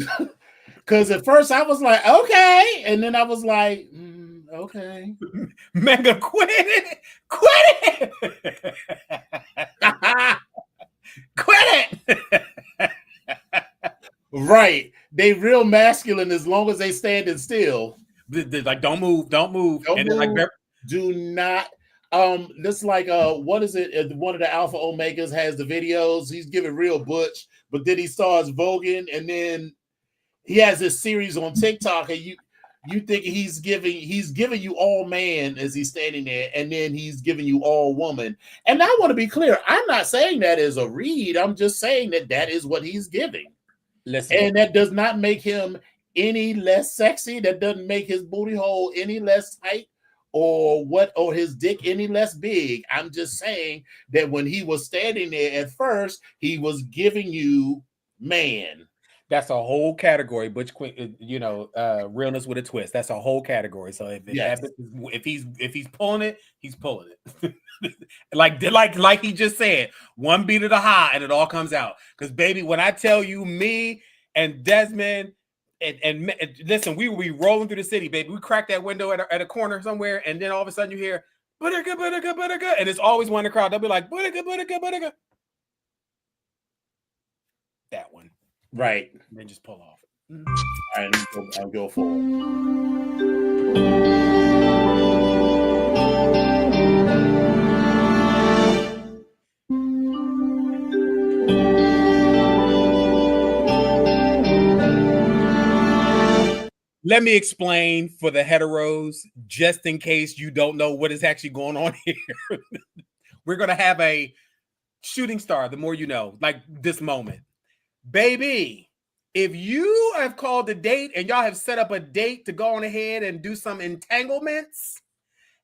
because at first I was like, okay, and then I was like, okay. Mega, quit it. Quit it. Right. They real masculine as long as they standing still. They're like, don't move. Don't move. Like, do not. This like what is it? One of the Alpha Omegas has the videos. He's giving real butch, but then he starts voguing, and then he has this series on TikTok, and you think he's giving you all man as he's standing there, and then he's giving you all woman. And I want to be clear, I'm not saying that as a read. I'm just saying that is what he's giving. Listen, and that does not make him any less sexy. That doesn't make his booty hole any less tight or his dick any less big. I'm just saying that when he was standing there at first, he was giving you man. That's a whole category, Butch Queen, realness with a twist. That's a whole category. So if it Yes. happens, if he's pulling it, he's pulling it. like he just said, one beat of the high and it all comes out. Because baby, when I tell you, me and Desmond and listen, we will be rolling through the city, baby. We crack that window at a corner somewhere, and then all of a sudden you hear Butterka, Butterka, Butterka, and it's always one in the crowd. They'll be like Butterka, Butterka, Butterka. That one. Right. And then just pull off. All right, I'll go forward. Let me explain for the heteros, just in case you don't know what is actually going on here. We're going to have a shooting star, the more you know, like this moment. Baby, if you have called a date and y'all have set up a date to go on ahead and do some entanglements,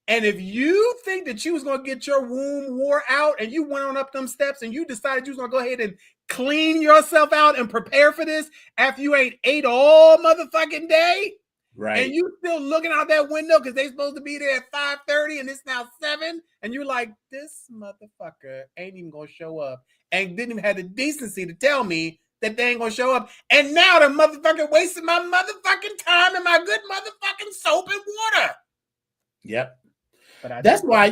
and if you think that you was going to get your womb wore out and you went on up them steps and you decided you was going to go ahead and clean yourself out and prepare for this after you ain't ate all motherfucking day, right? And you still looking out that window because they supposed to be there at 5:30 and it's now 7, and you're like, this motherfucker ain't even going to show up and didn't even have the decency to tell me that they ain't going to show up. And now the motherfucker wasted my motherfucking time and my good motherfucking soap and water. Yep. That's why,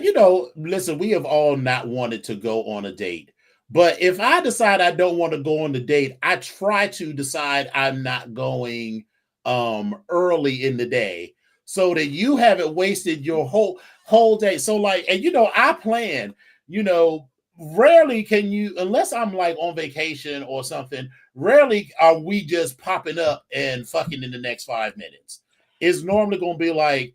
listen, we have all not wanted to go on a date. But if I decide I don't want to go on the date, I try to decide I'm not going early in the day so that you haven't wasted your whole day. So like, and I plan, rarely can you, unless I'm like on vacation or something, rarely are we just popping up and fucking in the next 5 minutes. It's normally going to be like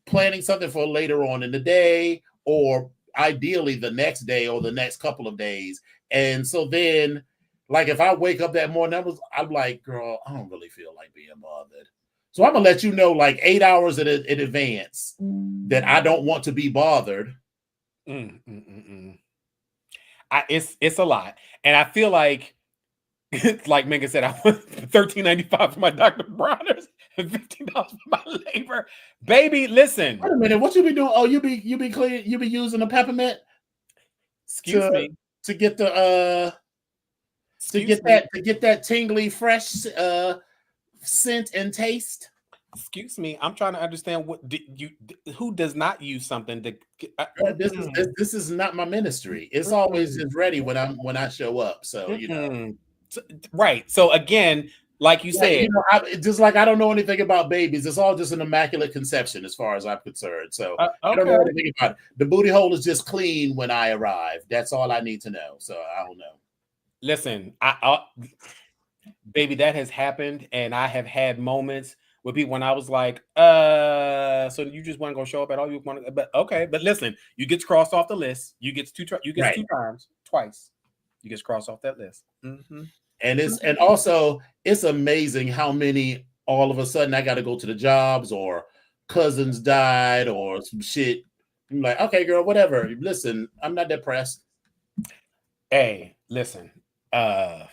planning something for later on in the day, or ideally the next day or the next couple of days. And so then, like, if I wake up that morning, I'm like, girl, I don't really feel like being bothered. So I'm gonna let you know like 8 hours in advance that I don't want to be bothered. It's a lot, and I feel like like Megan said, I want $13.95 for my Dr. Bronner's and $15 for my labor. Baby, listen. Wait a minute, what you be doing? Oh, you be clean, you be using a peppermint. Excuse me. To get the to get that tingly fresh scent and taste. Excuse me, I'm trying to understand who does not use something to. This is not my ministry. It's always just ready when I show up. So right. So again, like you said, just like I don't know anything about babies. It's all just an immaculate conception as far as I'm concerned. So I don't know anything about it. The booty hole is just clean when I arrive. That's all I need to know. So I don't know. Listen, baby, that has happened, and I have had moments with people when I was like, so you just want to go show up at all you want to, but okay, but listen, you get crossed off the list. You get twice. You get crossed off that list. Mm-hmm. And also it's amazing how many all of a sudden I got to go to the jobs or cousins died or some shit. I'm like, okay, girl, whatever. Listen, I'm not depressed. Hey, listen. All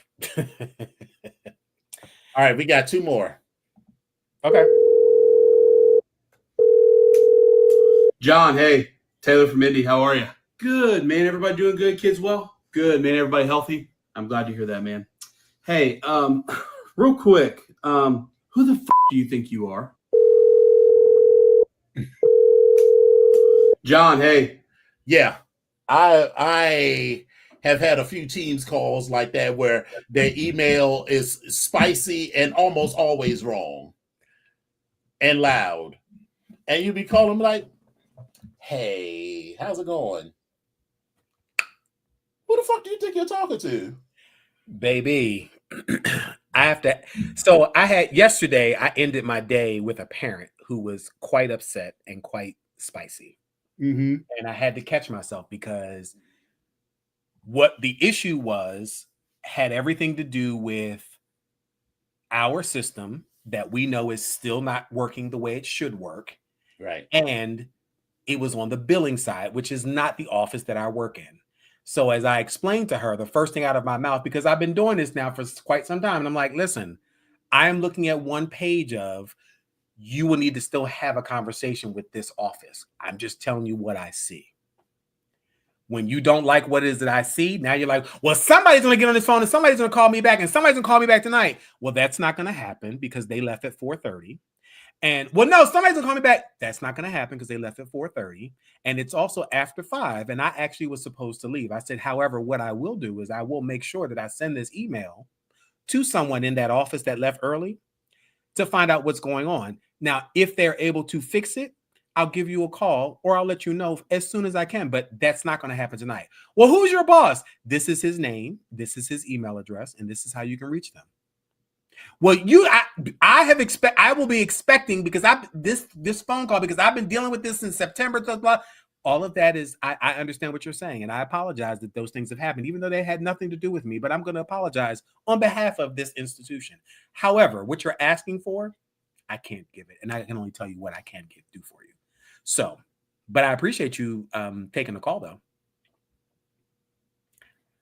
right, we got 2 more. Okay. John, hey, Taylor from Indy. How are you? Good, man. Everybody doing good? Kids well? Good, man. Everybody healthy? I'm glad to hear that, man. Hey, real quick, who the f*** do you think you are? John, hey. Yeah, I have had a few Teams calls like that where their email is spicy and almost always wrong and loud. And you be calling them like, hey, how's it going? Who the fuck do you think you're talking to? Baby, I have to. So yesterday, I ended my day with a parent who was quite upset and quite spicy. Mm-hmm. And I had to catch myself because what the issue was had everything to do with our system that we know is still not working the way it should work. Right. And it was on the billing side, which is not the office that I work in. So as I explained to her, the first thing out of my mouth, because I've been doing this now for quite some time, and I'm like, listen, I am looking at one page of, you will need to still have a conversation with this office. I'm just telling you what I see. When you don't like what it is that I see, now you're like, well, somebody's going to get on this phone and somebody's going to call me back and somebody's going to call me back tonight. Well, that's not going to happen because they left at 4:30. And well, no, somebody's going to call me back. That's not going to happen because they left at 4:30. And it's also after 5. And I actually was supposed to leave. I said, however, what I will do is I will make sure that I send this email to someone in that office that left early to find out what's going on. Now, if they're able to fix it, I'll give you a call or I'll let you know as soon as I can, but that's not going to happen tonight. Well, who's your boss? This is his name. This is his email address, and this is how you can reach them. Well, I will be expecting, because this phone call, because I've been dealing with this since September, blah, blah. All of that is, I understand what you're saying, and I apologize that those things have happened, even though they had nothing to do with me, but I'm going to apologize on behalf of this institution. However, what you're asking for, I can't give it, and I can only tell you what I can do for you. So, but I appreciate you taking the call, though.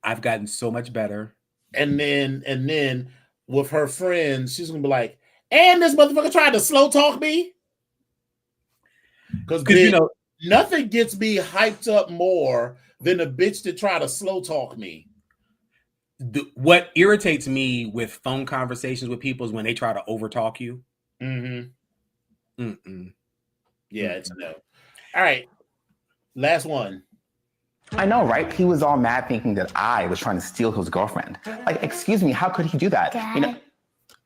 I've gotten so much better. And then with her friends, she's gonna be like, and this motherfucker tried to slow talk me. Because you know, nothing gets me hyped up more than a bitch that try to slow talk me. What irritates me with phone conversations with people is when they try to overtalk you. Yeah, it's a no. All right, last one. I know, right? He was all mad thinking that I was trying to steal his girlfriend. Like, excuse me, how could he do that? Dad? You know?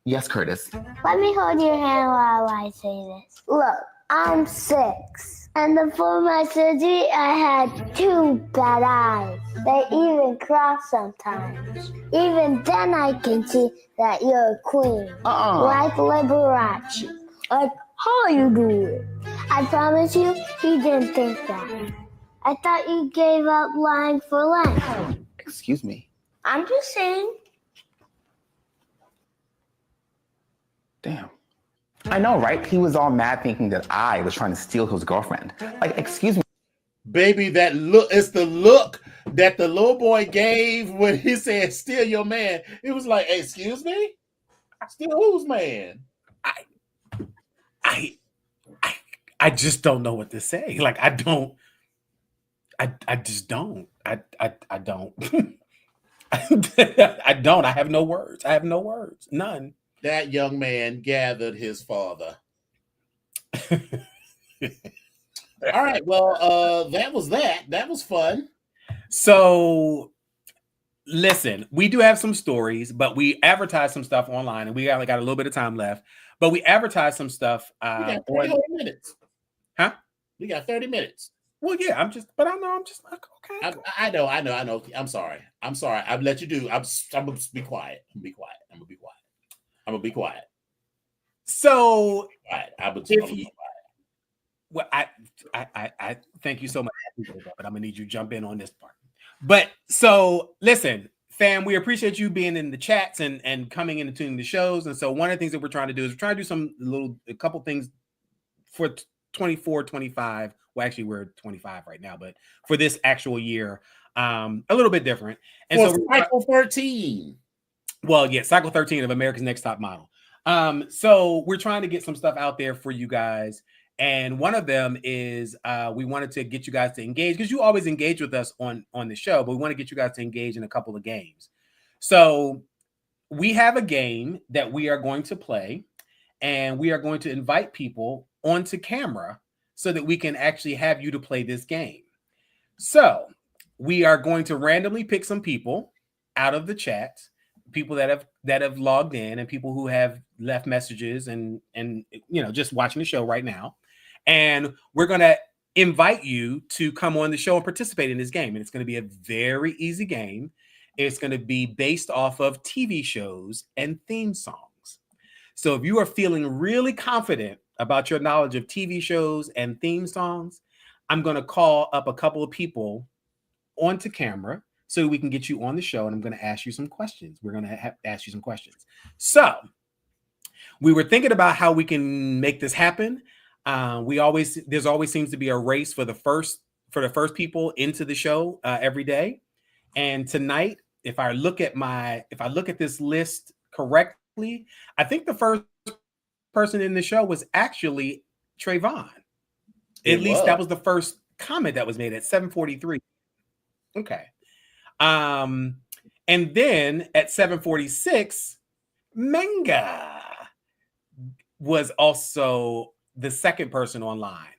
Yes, Curtis. Let me hold your hand while I say this. Look, I'm 6. And before my surgery, I had 2 bad eyes. They even cross sometimes. Even then, I can see that you're a queen. Like Liberace. Like how you do it. I promise you, he didn't think that. I thought you gave up lying for Lent. Excuse me. I'm just saying. Damn. I know, right? He was all mad thinking that I was trying to steal his girlfriend. Like, excuse me. Baby, that look, it's the look that the little boy gave when he said, steal your man. It was like, hey, excuse me? Steal whose man? I just don't know what to say. Like, I just don't. I don't. I don't. I have no words. I have no words. None. That young man gathered his father. All right. Well, that was that. That was fun. So, listen, we do have some stories, but we advertise some stuff online, and we only got a little bit of time left. But we advertise some stuff. We got 30 minutes. Huh? We got 30 minutes. Well, yeah, I'm just like, okay. I know. I'm sorry. I've let you do. I'm gonna be quiet. I'm gonna be quiet. So, well, I thank you so much, but I'm gonna need you to jump in on this part. But so, listen, fam, we appreciate you being in the chats and coming in and tuning the shows. And so, one of the things that we're trying to do is we're trying to do a couple things for 24, 25. Well, actually, we're 25 right now, but for this actual year, a little bit different. And well, so, cycle 13. Well, yeah, cycle 13 of America's Next Top Model. So we're trying to get some stuff out there for you guys. And one of them is we wanted to get you guys to engage, because you always engage with us on the show, but we want to get you guys to engage in a couple of games. So we have a game that we are going to play, and we are going to invite people onto camera so that we can actually have you to play this game. So we are going to randomly pick some people out of the chat, people that have logged in, and people who have left messages and just watching the show right now. And we're going to invite you to come on the show and participate in this game. And it's going to be a very easy game. It's going to be based off of TV shows and theme songs. So if you are feeling really confident about your knowledge of TV shows and theme songs, I'm going to call up a couple of people onto camera so we can get you on the show. And I'm going to ask you some questions. We're going to ask you some questions. So we were thinking about how we can make this happen. There's always seems to be a race for the first people into the show every day. And tonight, if I look at this list correctly, I think the first person in the show was actually Trayvon. At least that was the first comment that was made at 7:43. Okay. And then at 7:46, Menga was also the second person online.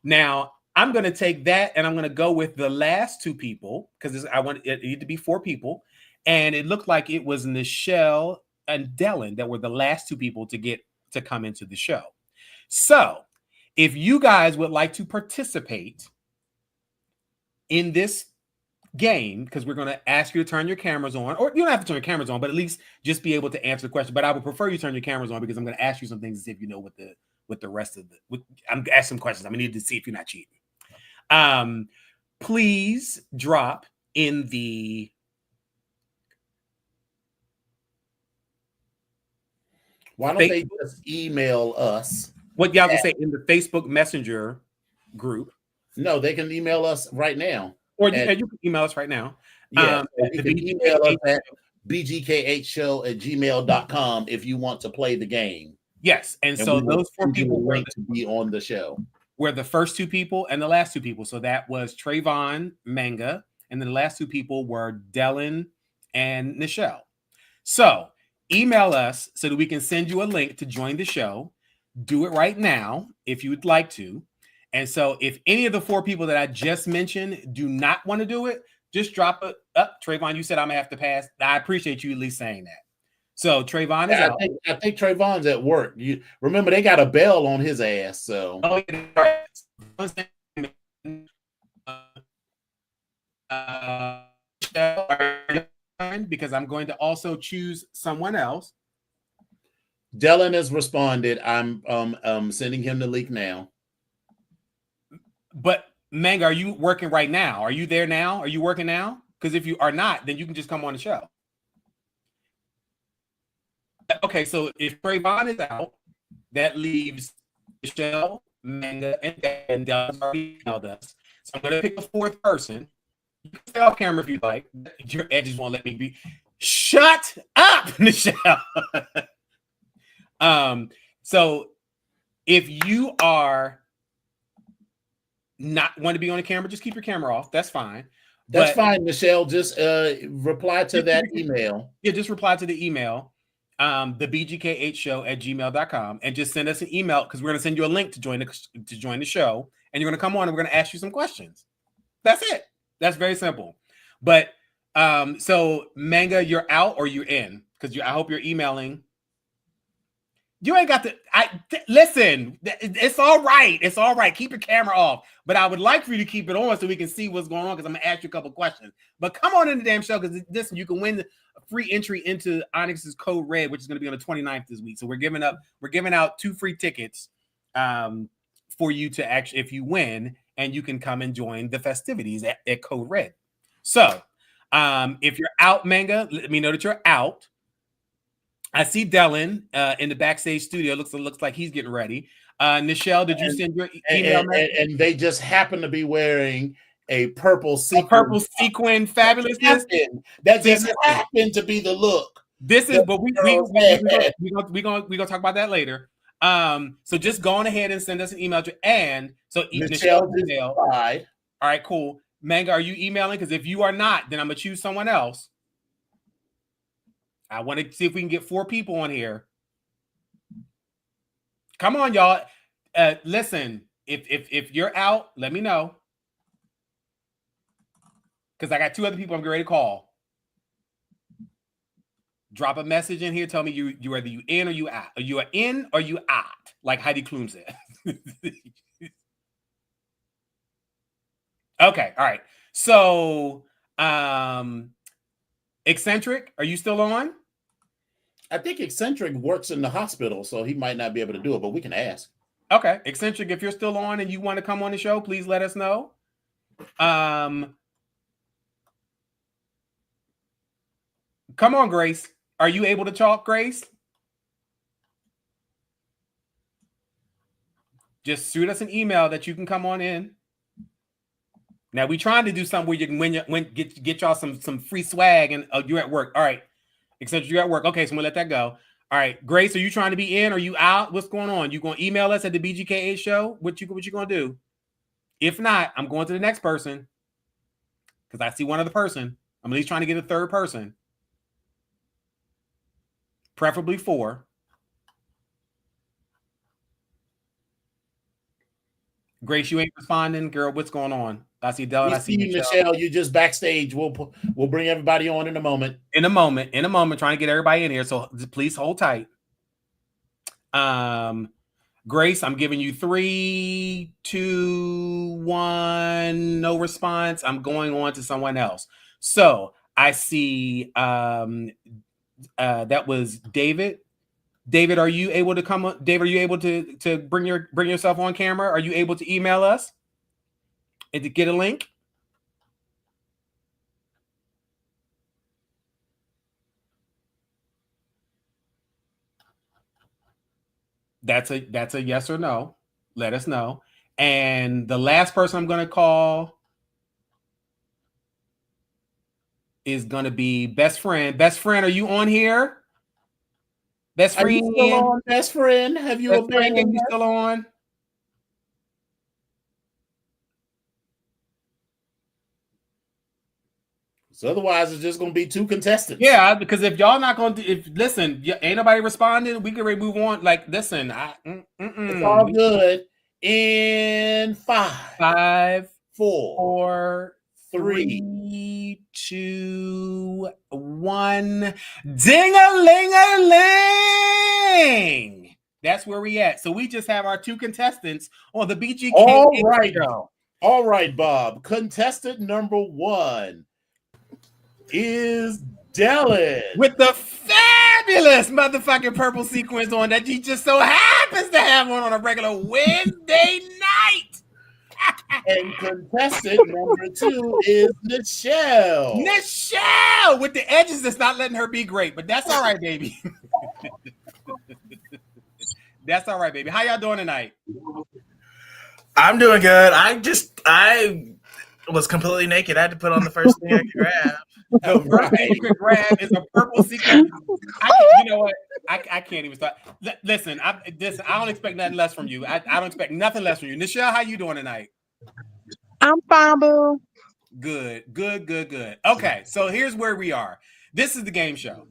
Now, I'm going to take that and I'm going to go with the last two people because it needed to be 4 people. And it looked like it was Nichelle and Dylan that were the last 2 people to come into the show. So if you guys would like to participate in this game, because we're going to ask you to turn your cameras on, or you don't have to turn your cameras on, but at least just be able to answer the question. But I would prefer you turn your cameras on because I'm going to ask you some things to see if you know what the rest of I'm going to ask some questions. I'm going to need to see if you're not cheating. Please drop in the why don't they just email us? What y'all can say in the Facebook Messenger group. No, they can email us right now. Or you can email us right now. Yeah, you can email us at bgkhshow@gmail.com if you want to play the game. Yes, and so those 4 people were to be on the show. Were the first 2 people and the last 2 people. So that was Trayvon, Menga, and then the last 2 people were Dylan and Nichelle. So email us so that we can send you a link to join the show. Do it right now if you would like to. And so if any of the 4 people that I just mentioned do not want to do it, just drop it up. Trayvon, you said I'm gonna have to pass. I appreciate you at least saying that. So Trayvon is out. I think Trayvon's at work. You remember they got a bell on his ass. So because I'm going to also choose someone else. Dylan has responded. I'm sending him the link now. But Manga, are you working right now? Are you there now? Are you working now? Because if you are not, then you can just come on the show. Okay, so if Trayvon is out, that leaves Michelle, Manga, and Dylan's already emailed us. So I'm going to pick a 4th person. You can stay off camera if you like. Your edges won't let me be. Shut up, Michelle. So if you are not want to be on the camera, just keep your camera off. That's fine. That's fine, Michelle. Just reply to that email. Yeah, just reply to the email, the BGKH@gmail.com, and just send us an email because we're going to send you a link to join the show, and you're going to come on and we're going to ask you some questions. That's it. That's very simple. But so Manga, you're out or you're in? Because I hope you're emailing. You ain't got to. Listen. It's all right. It's all right. Keep your camera off. But I would like for you to keep it on so we can see what's going on because I'm gonna ask you a couple questions. But come on in the damn show because listen, you can win a free entry into Onyx's Code Red, which is going to be on the 29th this week. So we're giving out 2 free tickets for you to actually, if you win, and you can come and join the festivities at Code Red. So if you're out, Manga, let me know that you're out. I see Dylan in the backstage studio. Looks like he's getting ready. Nichelle, did you send your email? And they just happen to be wearing a purple sequin. Fabulousness. That just happened to be the look. This is, but we're gonna talk about that later. So just go on ahead and send us an email. And so Nichelle email. All right, cool. Manga, are you emailing? Because if you are not, then I'm gonna choose someone else. I want to see if we can get 4 people on here. Come on, y'all. Listen, if you're out, let me know. Because I got 2 other people I'm getting ready to call. Drop a message in here. Tell me you either you in or you out. Or you are in or you out. Like Heidi Klum said. Okay, all right. So Eccentric, are you still on? I think Eccentric works in the hospital, so he might not be able to do it, but we can ask. Okay, Eccentric, if you're still on and you want to come on the show, please let us know. Come on, Grace. Are you able to talk, Grace? just shoot us an email that you can come on in. Now we trying to do something where you can get y'all some free swag, and you're at work. All right, except you're at work. Okay, so I'm gonna let that go. All right, Grace, are you trying to be in? Are you out? What's going on? You gonna email us at the BGKH show? What you gonna do? If not, I'm going to the next person because I see one other person. I'm at least trying to get a third person, preferably 4. Grace, you ain't responding, girl. What's going on? I see Dylan. I see Michelle. You're just backstage. We'll bring everybody on in a moment. In a moment, trying to get everybody in here. So please hold tight. Grace, I'm giving you 3, 2, 1. No response. I'm going on to someone else. So I see that was David. David, are you able to come on? David, are you able to bring yourself on camera? Are you able to email us and to get a link? That's a yes or no. Let us know. And the last person I'm going to call is going to be Best Friend. Best Friend, are you on here? Best Friend, are you still on? Best Friend, have you abandoned? You still on? So otherwise, it's just going to be 2 contestants. Yeah, because if y'all not going to, listen, ain't nobody responding, we can move on. Like, listen, it's all good. In 5, 4, 3, 2, 1. Ding-a-ling-a-ling. That's where we at. So we just have our 2 contestants on the BGK. All right, show. All right, Bob. Contestant number 1 is Dylan with the fabulous motherfucking purple sequins on that he just so happens to have on a regular Wednesday night. And contestant number 2 is Nichelle. Nichelle with the edges that's not letting her be great, but that's all right, baby. That's all right, baby. How y'all doing tonight? I'm doing good. I was completely naked. I had to put on the first thing I could grab. The first thing you could grab is a purple sequin. You know what? I can't even start. Listen, I don't expect nothing less from you. I don't expect nothing less from you. Nichelle, how you doing tonight? I'm fine, boo. Good. Okay, so here's where we are. This is the game show.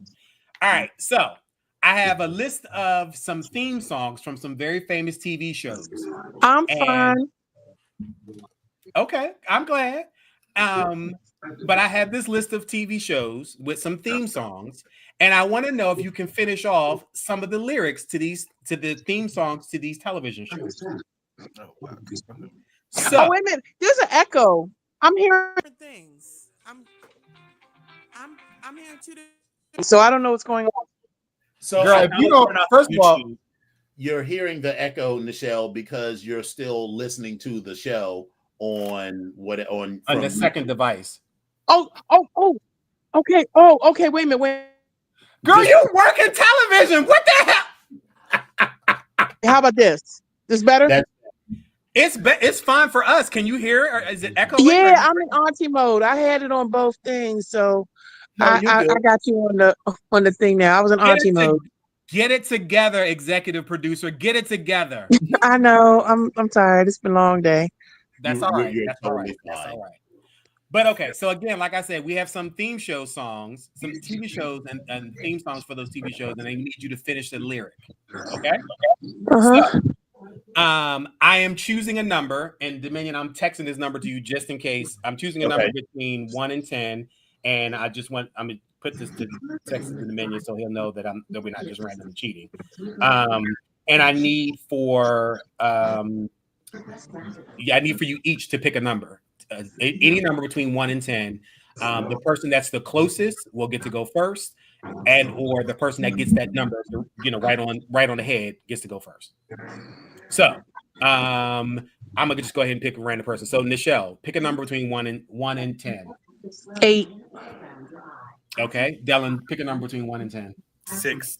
All right, so I have a list of some theme songs from some very famous TV shows. I'm fine. Okay, I'm glad. But I have this list of TV shows with some theme songs, and I want to know if you can finish off some of the lyrics to the theme songs to these television shows. So wait a minute, there's an echo. I'm hearing things. I'm hearing 2 different. So I don't know what's going on. So girl, if you don't, first of all, you're hearing the echo, Nichelle, because you're still listening to the show on the second device. Oh, okay. Oh, okay. Wait a minute. Girl, you work in television. What the hell? How about this? This better? It's fine for us. Can you hear it? Or is it echoing? Yeah, I'm in auntie mode. I had it on both things, so I got you on the thing now. I was in auntie mode. Get it together, executive producer. Get it together. I know. I'm tired. It's been a long day. That's all right. That's all right. That's all right. But okay, so again, like I said, we have some theme show songs, some TV shows and theme songs for those TV shows, and they need you to finish the lyric. Okay? So, I am choosing a number, and Dominion, I'm texting this number to you just in case. I'm choosing a number between 1 and 10, and I'm gonna put this to text to Dominion so he'll know that we're not just randomly cheating. And I need for you each to pick a number. Any number between 1 and 10. The person that's the closest will get to go first, or the person that gets that number, right on the head gets to go first. So, I'm gonna just go ahead and pick a random person. So, Nichelle, pick a number between 1 and 10. 8. Okay, Dylan, pick a number between 1 and 10. 6.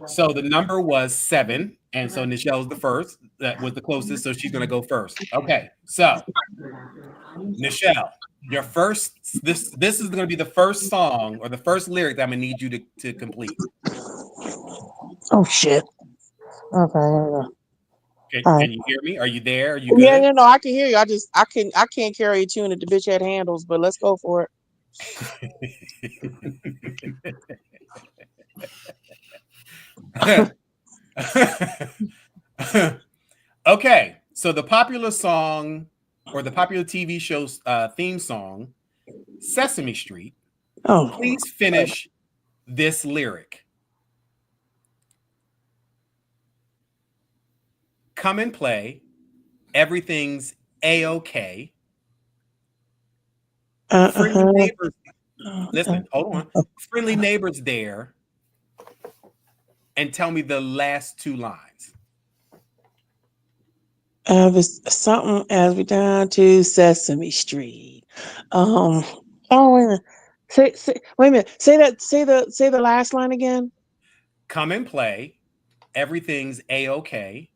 So the number was 7. And so Nichelle's the first. That was the closest, so she's going to go first. Okay, so Nichelle, your first. This is going to be the first song or the first lyric that I'm going to need you to complete. Oh shit. Okay, here we go. Can you hear me? Are you there? Are you Yeah, good? no, I can hear you. I can't carry a tune that the bitch had handles, but let's go for it. Okay, so the popular song or the popular TV show's theme song, Sesame Street. Oh, please finish this lyric. Come and play. Everything's A-okay. Friendly neighbors. Listen, hold on. Friendly neighbors there. And tell me the last two lines. Something as we down to Sesame Street. Oh, wait a minute. Wait a minute. Say the last line again. Come and play. Everything's A-okay.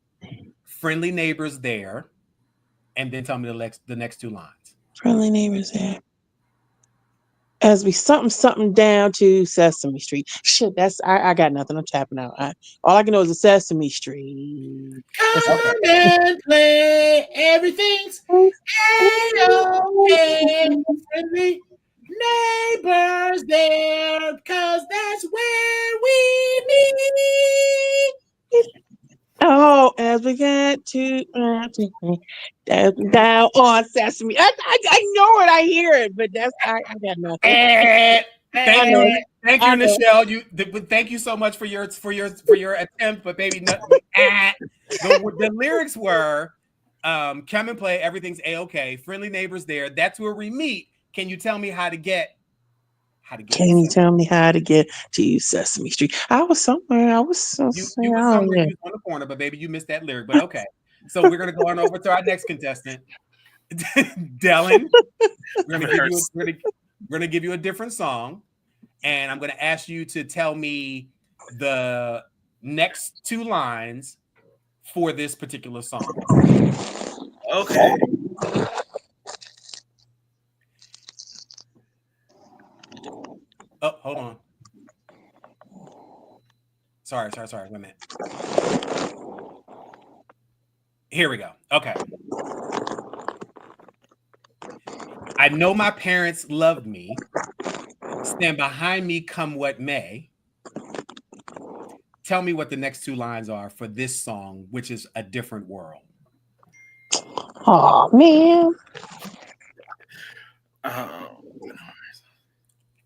Friendly neighbors there. And then tell me the next two lines. Friendly neighbors there. As we something down to Sesame Street. Shit, I got nothing. I'm tapping out. All I can know is the Sesame Street. Come and play. Everything's A-okay. Friendly neighbors there, because that's where we meet. Oh, as we get to down on Sesame. I know it. I hear it, but I got nothing. Thank you, Nichelle. Thank you so much for your attempt, but baby, the lyrics were, "Come and play. Everything's A-okay. Friendly neighbors there. That's where we meet. Can you tell me how to get?" Can you tell me how to get to Sesame Street? I was somewhere. I was you were somewhere. You was on the corner, but baby, you missed that lyric. But okay, so we're gonna go on over to our next contestant, Dylan. We're gonna give you a different song, and I'm gonna ask you to tell me the next two lines for this particular song. Okay. Oh, hold on. Sorry. Wait a minute. Here we go. Okay. I know my parents loved me. Stand behind me, come what may. Tell me what the next two lines are for this song, which is A Different World. Oh, man.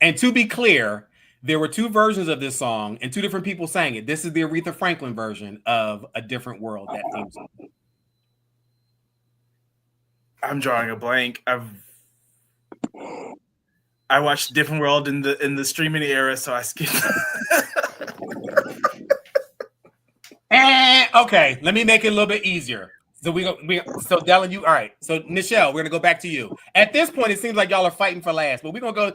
And to be clear, there were two versions of this song and two different people sang it. This is the Aretha Franklin version of A Different World, that theme song. I'm drawing a blank. I watched Different World in the streaming era, so I skipped. Okay, let me make it a little bit easier. So so Dylan, you all right? So Nichelle, we're gonna go back to you. At this point, it seems like y'all are fighting for last, but we're gonna go.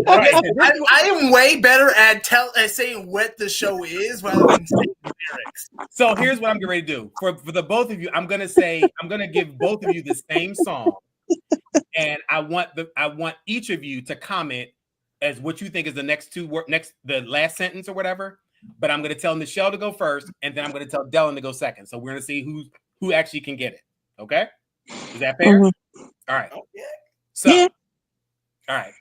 I am way better at saying what the show is rather than saying the lyrics. So here's what I'm getting ready to do for the both of you. I'm gonna give both of you the same song, and I want each of you to comment as what you think is the the last sentence or whatever. But I'm gonna tell Nichelle to go first, and then I'm gonna tell Dylan to go second. So we're gonna see who actually can get it. Okay, is that fair? Mm-hmm. All right. So, all right.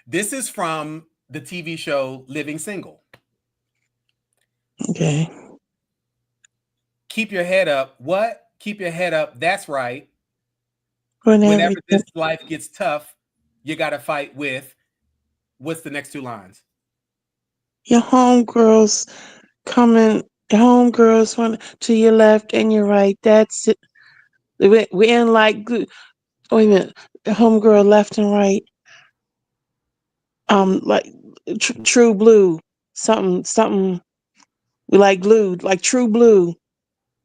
This is from the TV show Living Single. Okay. Keep your head up. What? Keep your head up. That's right. Whenever this life gets tough, you got to fight with. What's the next two lines? Your homegirls coming. Your homegirls to your left and your right. That's it. We're in like glue. Wait a minute. The homegirl left and right. Like true blue. Something. We like glued. Like true blue.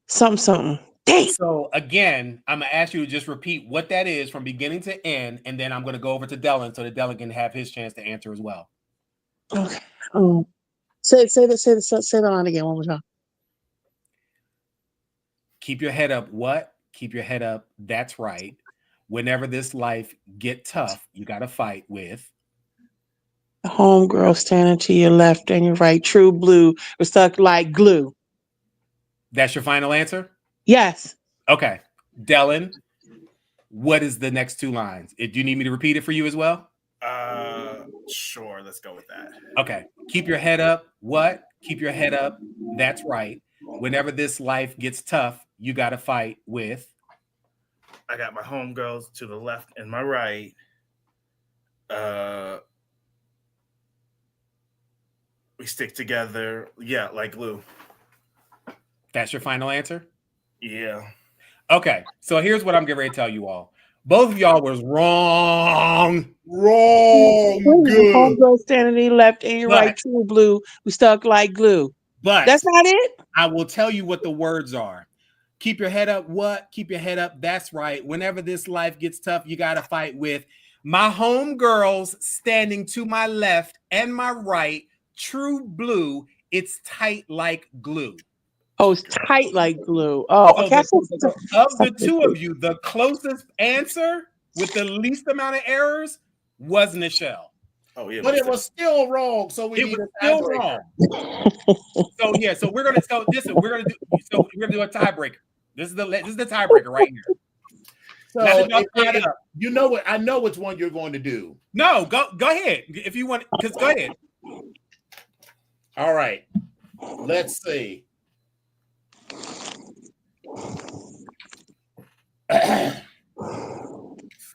Something. Dang. So again, I'm gonna ask you to just repeat what that is from beginning to end, and then I'm gonna go over to Dylan so that Dylan can have his chance to answer as well. Okay. Say the line again one more time. Keep your head up. What? Keep your head up. That's right. Whenever this life get tough, you got to fight with. The homegirl standing to your left and your right. True blue. We're stuck like glue. That's your final answer? Yes. Okay. Dylan, what is the next two lines? Do you need me to repeat it for you as well? Sure. Let's go with that. Okay. Keep your head up. What? Keep your head up. That's right. Whenever this life gets tough, you got to fight with. I got my homegirls to the left and my right. We stick together. Yeah, like glue. That's your final answer? Yeah. Okay. So here's what I'm getting ready to tell you all. Both of y'all was wrong. Homegirl standing to your left and your right. True blue. We stuck like glue. But that's not it. I will tell you what the words are. Keep your head up. What? Keep your head up. That's right. Whenever this life gets tough, you got to fight with my homegirls standing to my left and my right. True blue. It's tight like glue. Oh, it's tight like glue. Oh, okay. So of the two of you, the closest answer with the least amount of errors was Nichelle. Oh yeah, but it was still wrong. So we need a tiebreaker. So we're gonna do a tiebreaker. This is the tiebreaker right here. So you know what? I know which one you're going to do. No, go ahead if you want. Because go ahead. All right. Let's see.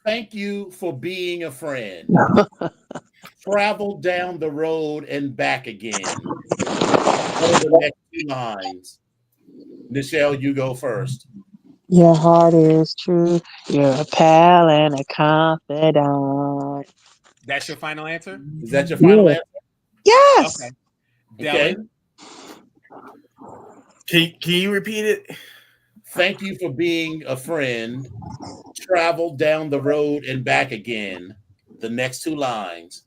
Thank you for being a friend. Travel down the road and back again. Over the next two lines. Nichelle, you go first. Your heart is true. You're a pal and a confidant. That's your final answer? Is that your final answer? Yes. Okay. Dylan? Can you repeat it? Thank you for being a friend. Travel down the road and back again. The next two lines.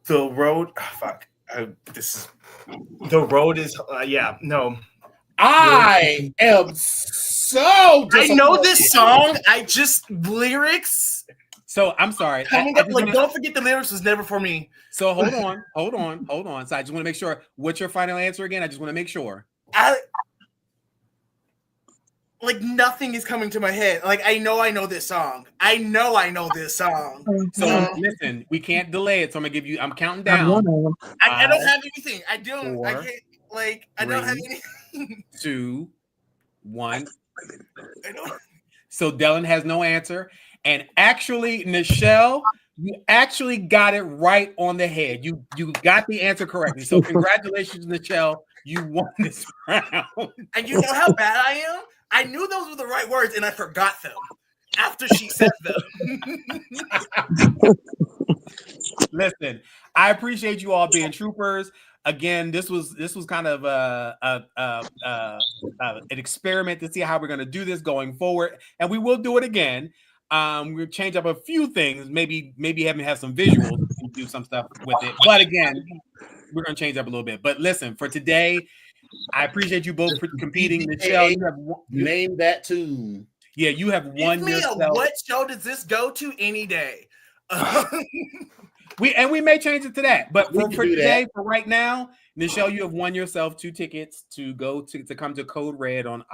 The road. The road is. Yeah. No. I am so I know this song. I just lyrics. So I'm sorry. Coming up, don't forget the lyrics was never for me. So hold on. So I just want to make sure. What's your final answer again? I just want to make sure. Nothing is coming to my head. I know this song. I know this song. So listen, we can't delay it. So I'm counting down. I don't have anything. I can't. I don't have anything. 2, 1. So Dylan has no answer. And actually, Nichelle, you actually got it right on the head. You got the answer correctly. So congratulations, Nichelle. You won this round. And you know how bad I am? I knew those were the right words and I forgot them after she said them. Listen, I appreciate you all being troopers. Again, this was kind of an experiment to see how we're going to do this going forward, and we will do it again. We'll change up a few things, maybe have some visuals and do some stuff with it. But again, we're going to change up a little bit. But listen, for today, I appreciate you both for competing. Michelle, name that tune. Yeah, you have won yourself. What show does this go to any day? We may change it to that, but for today, for right now, Nichelle, you have won yourself 2 tickets to go to come to Code Red on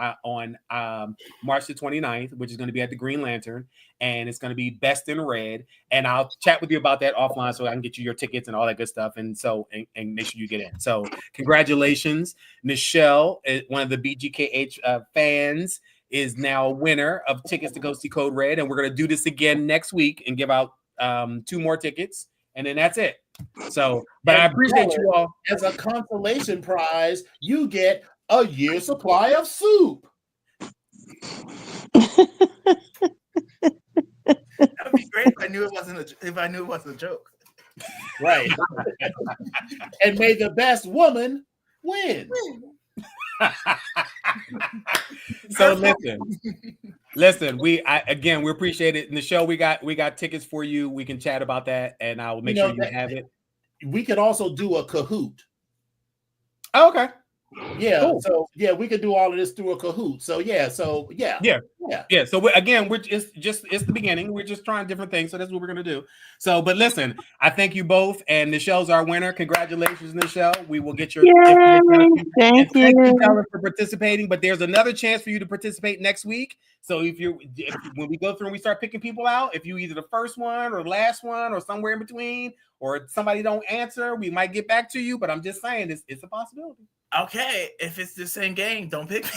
March the 29th, which is going to be at the Green Lantern, and it's going to be Best in Red. And I'll chat with you about that offline so I can get you your tickets and all that good stuff, and make sure you get in. So congratulations, Nichelle, one of the BGKH fans, is now a winner of tickets to go see Code Red, and we're going to do this again next week and give out 2 more tickets. And then that's it. So, but I appreciate you all. As a consolation prize, you get a year's supply of soup. That would be great if I knew it wasn't a joke. Right. And may the best woman win. So listen, Listen, we appreciate it. In the show, we got tickets for you. We can chat about that, and I will make sure you have it. We could also do a Kahoot. Oh, okay. Yeah. Cool. So yeah, we could do all of this through a Kahoot. So yeah. So yeah. Yeah. So we're just it's the beginning. We're just trying different things. So that's what we're gonna do. So, but listen, I thank you both, and Michelle's our winner. Congratulations, Michelle. We will get your information. Thank and thank you, you. Tyler, for participating. But there's another chance for you to participate next week. So when we go through and we start picking people out, if you either the first one or the last one or somewhere in between, or somebody don't answer, we might get back to you. But I'm just saying it's a possibility. Okay, if it's the same game, don't pick me.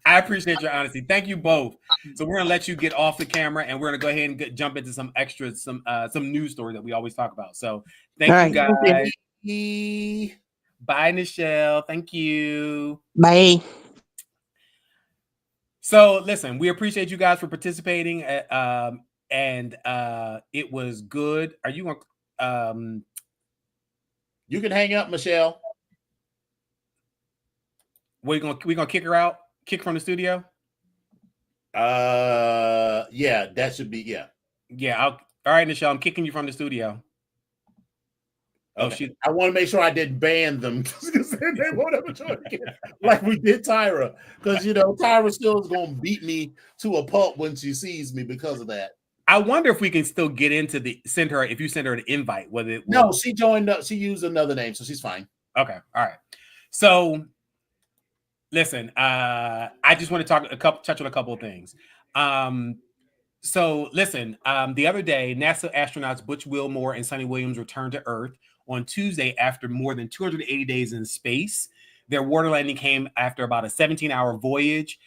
I appreciate your honesty. Thank you both. So we're gonna let you get off the camera, and we're gonna go ahead and jump into some extras, some news stories that we always talk about. So thank you guys. Bye, Michelle. Thank you. Bye. So listen, we appreciate you guys for participating. And it was good. Are you gonna you can hang up, Michelle. We gonna kick her out? Kick from the studio? Yeah, that should be Yeah. All right, Michelle, I'm kicking you from the studio. Okay. I want to make sure I didn't ban them because they won't ever try again, like we did Tyra. Because Tyra still is going to beat me to a pulp when she sees me because of that. I wonder if we can still get into if you send her an invite, whether it No, she joined up. She used another name, so she's fine. Okay, all right. So listen, I just want to touch on a couple of things. So listen, the other day, NASA astronauts Butch Wilmore and Sonny Williams returned to Earth on Tuesday after more than 280 days in space. Their water landing came after about a 17-hour voyage.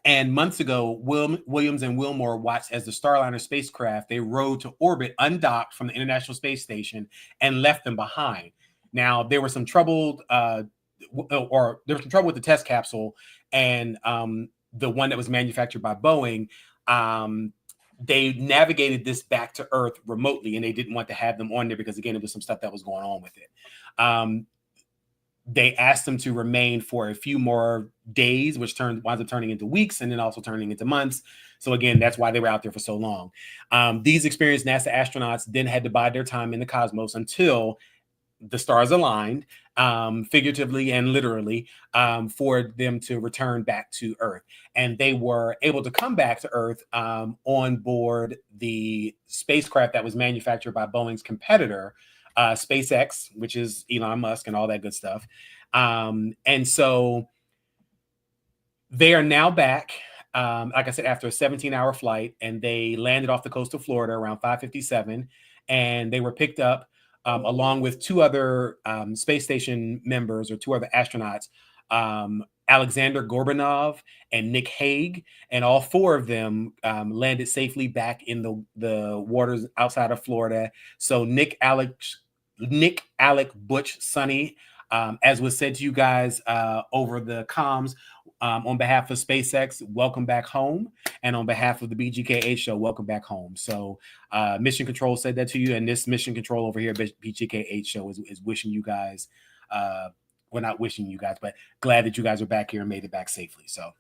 And months ago, Williams and Wilmore watched as the Starliner spacecraft, they rode to orbit undocked from the International Space Station and left them behind. Now, there was some trouble, with the test capsule, and the one that was manufactured by Boeing. They navigated this back to Earth remotely, and they didn't want to have them on there because, again, it was some stuff that was going on with it. They asked them to remain for a few more days, which winds up turning into weeks and then also turning into months. So again, that's why they were out there for so long. These experienced NASA astronauts then had to bide their time in the cosmos until the stars aligned, figuratively and literally, for them to return back to Earth. And they were able to come back to Earth on board the spacecraft that was manufactured by Boeing's competitor, SpaceX, which is Elon Musk and all that good stuff. And so they are now back, like I said, after a 17-hour flight, and they landed off the coast of Florida around 5:57, and they were picked up along with two other space station members, or two other astronauts, Alexander Gorbanov and Nick Hague, and all four of them landed safely back in the waters outside of Florida. So Nick, Alec, Butch, Sonny, as was said to you guys over the comms, on behalf of SpaceX, welcome back home. And on behalf of the BGKH show, welcome back home. So Mission Control said that to you. And this Mission Control over here, BGKH show, is wishing you guys, well, not wishing you guys, but glad that you guys are back here and made it back safely. So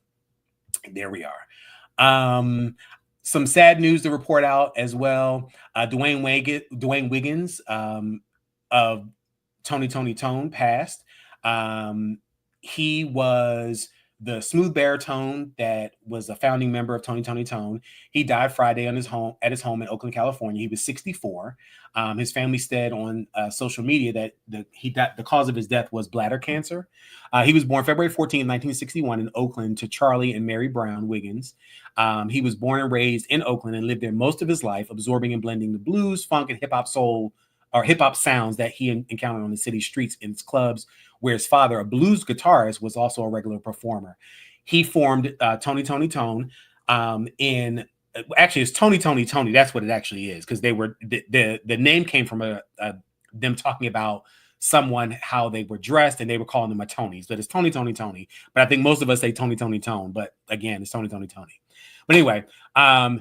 there we are. Some sad news to report out as well. Dwayne Wiggins of Tony Tone passed. He was the smooth baritone that was a founding member of Tony Tone. He died Friday at his home in Oakland, California. He was 64. His family said on social media that the cause of his death was bladder cancer. He was born February 14, 1961 in Oakland to Charlie and Mary Brown Wiggins. He was born and raised in Oakland and lived there most of his life, absorbing and blending the blues, funk, and hip-hop sounds that he encountered on the city streets in his clubs, where his father, a blues guitarist, was also a regular performer. He formed Tony Tone in, actually it's Tony. That's what it actually is, because they were the name came from them talking about someone, how they were dressed, and they were calling them a Tonys. But it's Tony. But I think most of us say Tony Tone. But again, it's Tony. But anyway,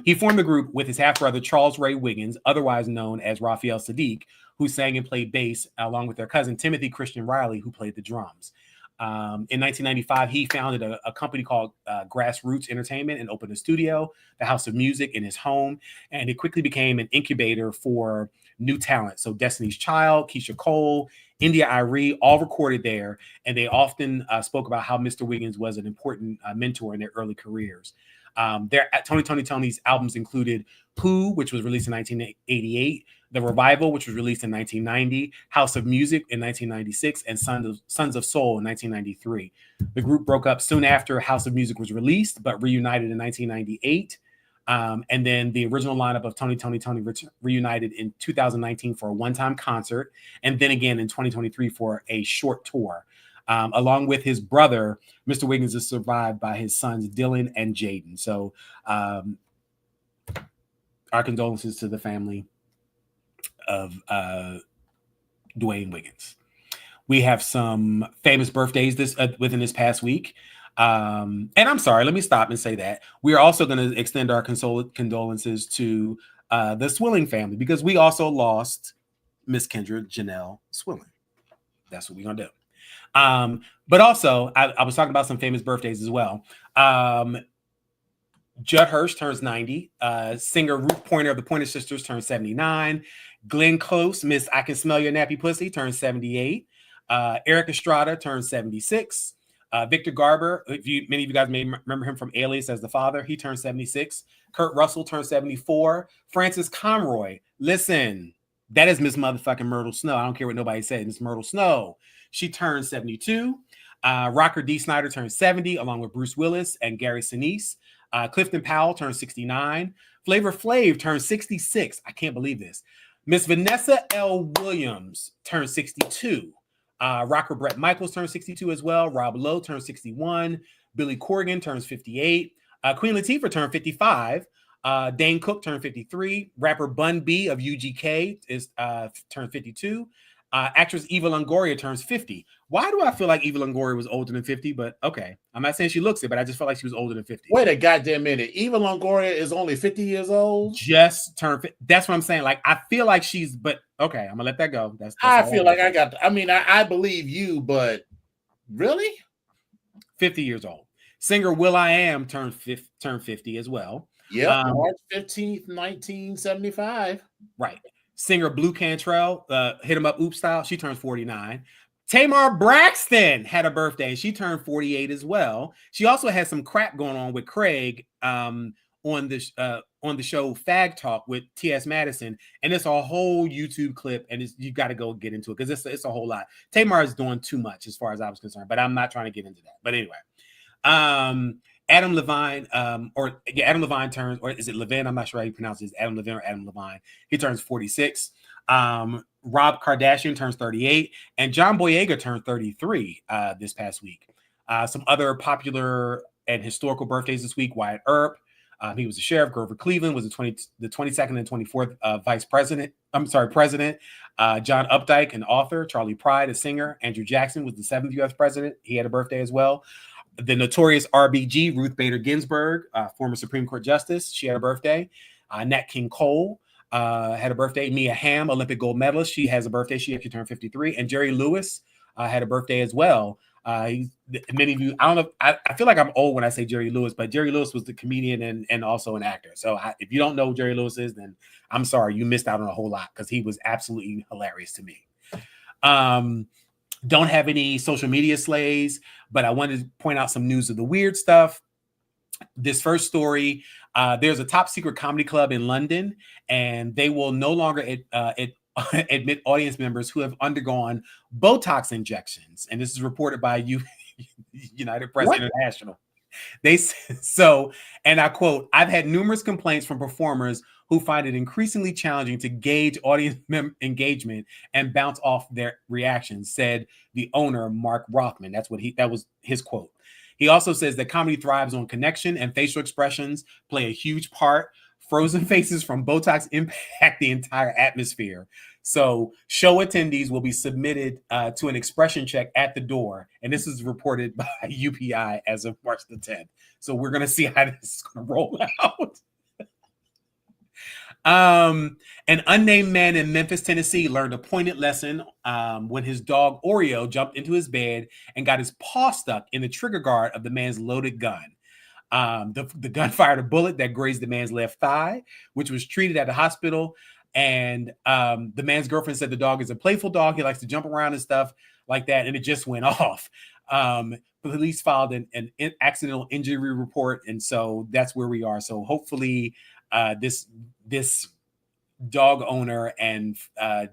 he formed the group with his half-brother, Charles Ray Wiggins, otherwise known as Raphael Sadiq, who sang and played bass, along with their cousin, Timothy Christian Riley, who played the drums. In 1995, he founded a company called Grassroots Entertainment and opened a studio, the House of Music, in his home. And it quickly became an incubator for new talent. So Destiny's Child, Keisha Cole, India Arie, all recorded there. And they often spoke about how Mr. Wiggins was an important mentor in their early careers. Tony's albums included Pooh, which was released in 1988, The Revival, which was released in 1990, House of Music in 1996, and Sons of Soul in 1993. The group broke up soon after House of Music was released, but reunited in 1998. And then the original lineup of Tony reunited in 2019 for a one-time concert, and then again in 2023 for a short tour. Along with his brother, Mr. Wiggins is survived by his sons Dylan and Jaden. So our condolences to the family of Dwayne Wiggins. We have some famous birthdays within this past week. And I'm sorry, let me stop and say that. We are also going to extend our condolences to the Swilling family, because we also lost Miss Kendra Janelle Swilling. That's what we're going to do. But also, I was talking about some famous birthdays as well. Judd Hirsch turns 90. Singer Ruth Pointer of the Pointer Sisters turns 79. Glenn Close, Miss I Can Smell Your Nappy Pussy, turns 78. Eric Estrada turns 76. Victor Garber, many of you guys may remember him from Alias as the father. He turned 76. Kurt Russell turned 74. Frances Conroy, listen, that is Miss motherfucking Myrtle Snow. I don't care what nobody said. Miss Myrtle Snow. She turned 72. Rocker D. Snyder turned 70, along with Bruce Willis and Gary Sinise. Clifton Powell turned 69. Flavor Flav turned 66. I can't believe this. Miss Vanessa L. Williams turned 62. Rocker Brett Michaels turned 62 as well. Rob Lowe turned 61. Billy Corgan turns 58. Queen Latifah turned 55. Dane Cook turned 53. Rapper Bun B of UGK is turned 52. Actress Eva Longoria turns 50. Why do I feel like Eva Longoria was older than 50? But okay, I'm not saying she looks it, but I just felt like she was older than 50. Wait a goddamn minute. Eva Longoria is only 50 years old? Just turned 50. That's what I'm saying. Like, I feel like she's, but okay, I'm gonna let that go. That's I feel like I believe you, but really? 50 years old. Singer will.i.am turned 50 as well. Yeah, March 15th, 1975. Right. Singer Blue Cantrell, Hit 'Em Up Oop Style, she turns 49. Tamar Braxton had a birthday. She turned 48 as well. She also had some crap going on with Craig on the show Fag Talk with T.S. Madison, and it's a whole YouTube clip, and you got to go get into it because it's a whole lot. Tamar is doing too much as far as I was concerned, but I'm not trying to get into that. But anyway, Adam Levine, Adam Levine turns, or is it Levine? I'm not sure how you pronounce it. Adam Levine or Adam Levine. He turns 46. Rob Kardashian turns 38, and John Boyega turned 33 this past week. Some other popular and historical birthdays this week: Wyatt Earp. He was the sheriff. Grover Cleveland was the 22nd and 24th vice president. President. John Updike, an author. Charlie Pride, a singer. Andrew Jackson was the 7th U.S. president. He had a birthday as well. The notorious RBG, Ruth Bader Ginsburg, former Supreme Court Justice. She had a birthday. Nat King Cole had a birthday. Mia Hamm, Olympic gold medalist. She has a birthday. She actually turned 53. And Jerry Lewis had a birthday as well. Many of you, I don't know, I feel like I'm old when I say Jerry Lewis, but Jerry Lewis was the comedian and also an actor. So if you don't know who Jerry Lewis is, then I'm sorry, you missed out on a whole lot because he was absolutely hilarious to me. Don't have any social media slays, but I wanted to point out some news of the weird stuff. This first story, there's a top secret comedy club in London, and they will no longer admit audience members who have undergone Botox injections. And this is reported by United Press International. And I quote, "I've had numerous complaints from performers who find it increasingly challenging to gauge audience engagement and bounce off their reactions," said the owner, Mark Rothman. That was his quote. He also says that comedy thrives on connection, and facial expressions play a huge part. Frozen faces from Botox impact the entire atmosphere. So show attendees will be submitted to an expression check at the door. And this is reported by UPI as of March the 10th. So we're going to see how this is going to roll An unnamed man in Memphis, Tennessee learned a poignant lesson when his dog Oreo jumped into his bed and got his paw stuck in the trigger guard of the man's loaded gun. The gun fired a bullet that grazed the man's left thigh, which was treated at the hospital. And the man's girlfriend said the dog is a playful dog. He likes to jump around and stuff like that. And it just went off. Police filed an accidental injury report. And so that's where we are. So hopefully this dog owner and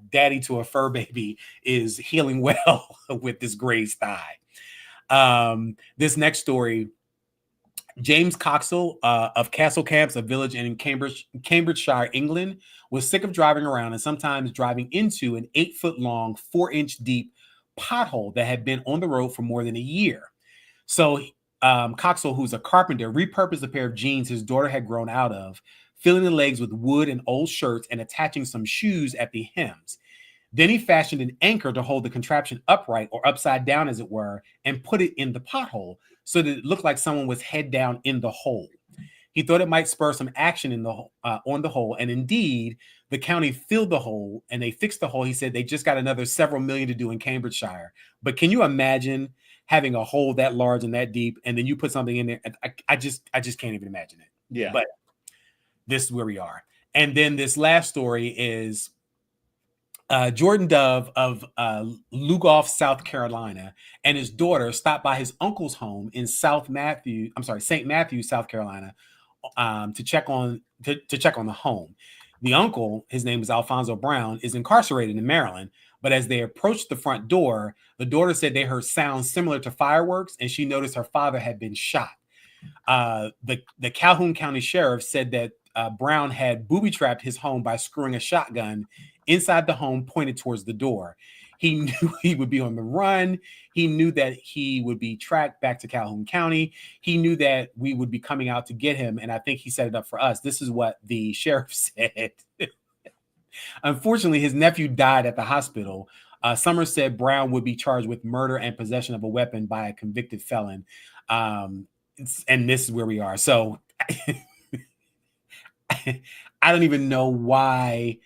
daddy to a fur baby is healing well with this grazed thigh. This next story, James Coxell of Castle Camps, a village in Cambridgeshire, England, was sick of driving around and sometimes driving into an 8-foot-long, 4-inch deep pothole that had been on the road for more than a year. So Coxell, who's a carpenter, repurposed a pair of jeans his daughter had grown out of, filling the legs with wood and old shirts and attaching some shoes at the hems. Then he fashioned an anchor to hold the contraption upright or upside down, as it were, and put it in the pothole so that it looked like someone was head down in the hole. He thought it might spur some action in the on the hole, and indeed, the county filled the hole and they fixed the hole. He said they just got another several million to do in Cambridgeshire. But can you imagine having a hole that large and that deep, and then you put something in there? I just can't even imagine it. Yeah. But this is where we are. And then this last story is Jordan Dove of Lugoff, South Carolina, and his daughter stopped by his uncle's home in St. Matthews, South Carolina, to check on the home. The uncle, his name is Alfonso Brown, is incarcerated in Maryland. But as they approached the front door, the daughter said they heard sounds similar to fireworks, and she noticed her father had been shot. The Calhoun County Sheriff said that Brown had booby-trapped his home by screwing a shotgun inside the home pointed towards the door. He knew he would be on the run. He knew that he would be tracked back to Calhoun County. He knew that we would be coming out to get him, and I think he set it up for us. This is what the sheriff said. Unfortunately, his nephew died at the hospital. Summers said Brown would be charged with murder and possession of a weapon by a convicted felon. And this is where we are. So I don't even know why.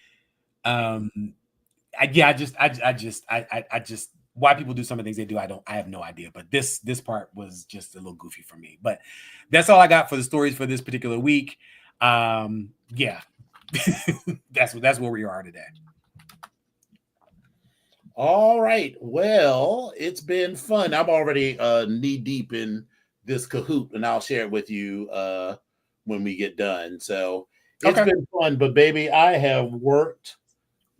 I just why people do some of the things they do. I have no idea. But this part was just a little goofy for me. But that's all I got for the stories for this particular week. Yeah. that's where we are today. All right. Well, it's been fun. I'm already knee deep in this Kahoot, and I'll share it with you when we get done. So it's been fun, but baby, I have worked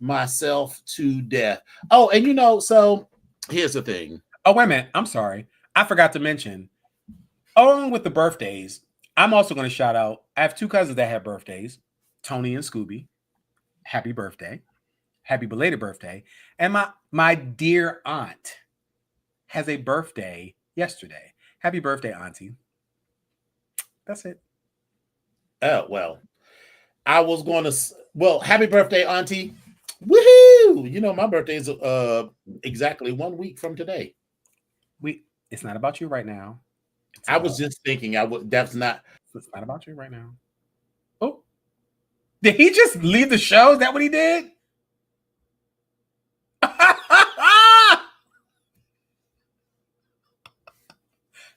myself to death. Oh, and so here's the thing. Oh, wait a minute. I'm sorry. I forgot to mention, along with the birthdays, I'm also going to shout out. I have two cousins that have birthdays, Tony and Scooby. Happy birthday. Happy belated birthday. And my dear aunt has a birthday yesterday. Happy birthday, Auntie. That's it. Oh, well. I was going to, happy birthday, Auntie. Woohoo! My birthday is exactly 1 week from today. It's not about you right now. I was just thinking it's not about you right now. Oh. Did he just leave the show? Is that what he did?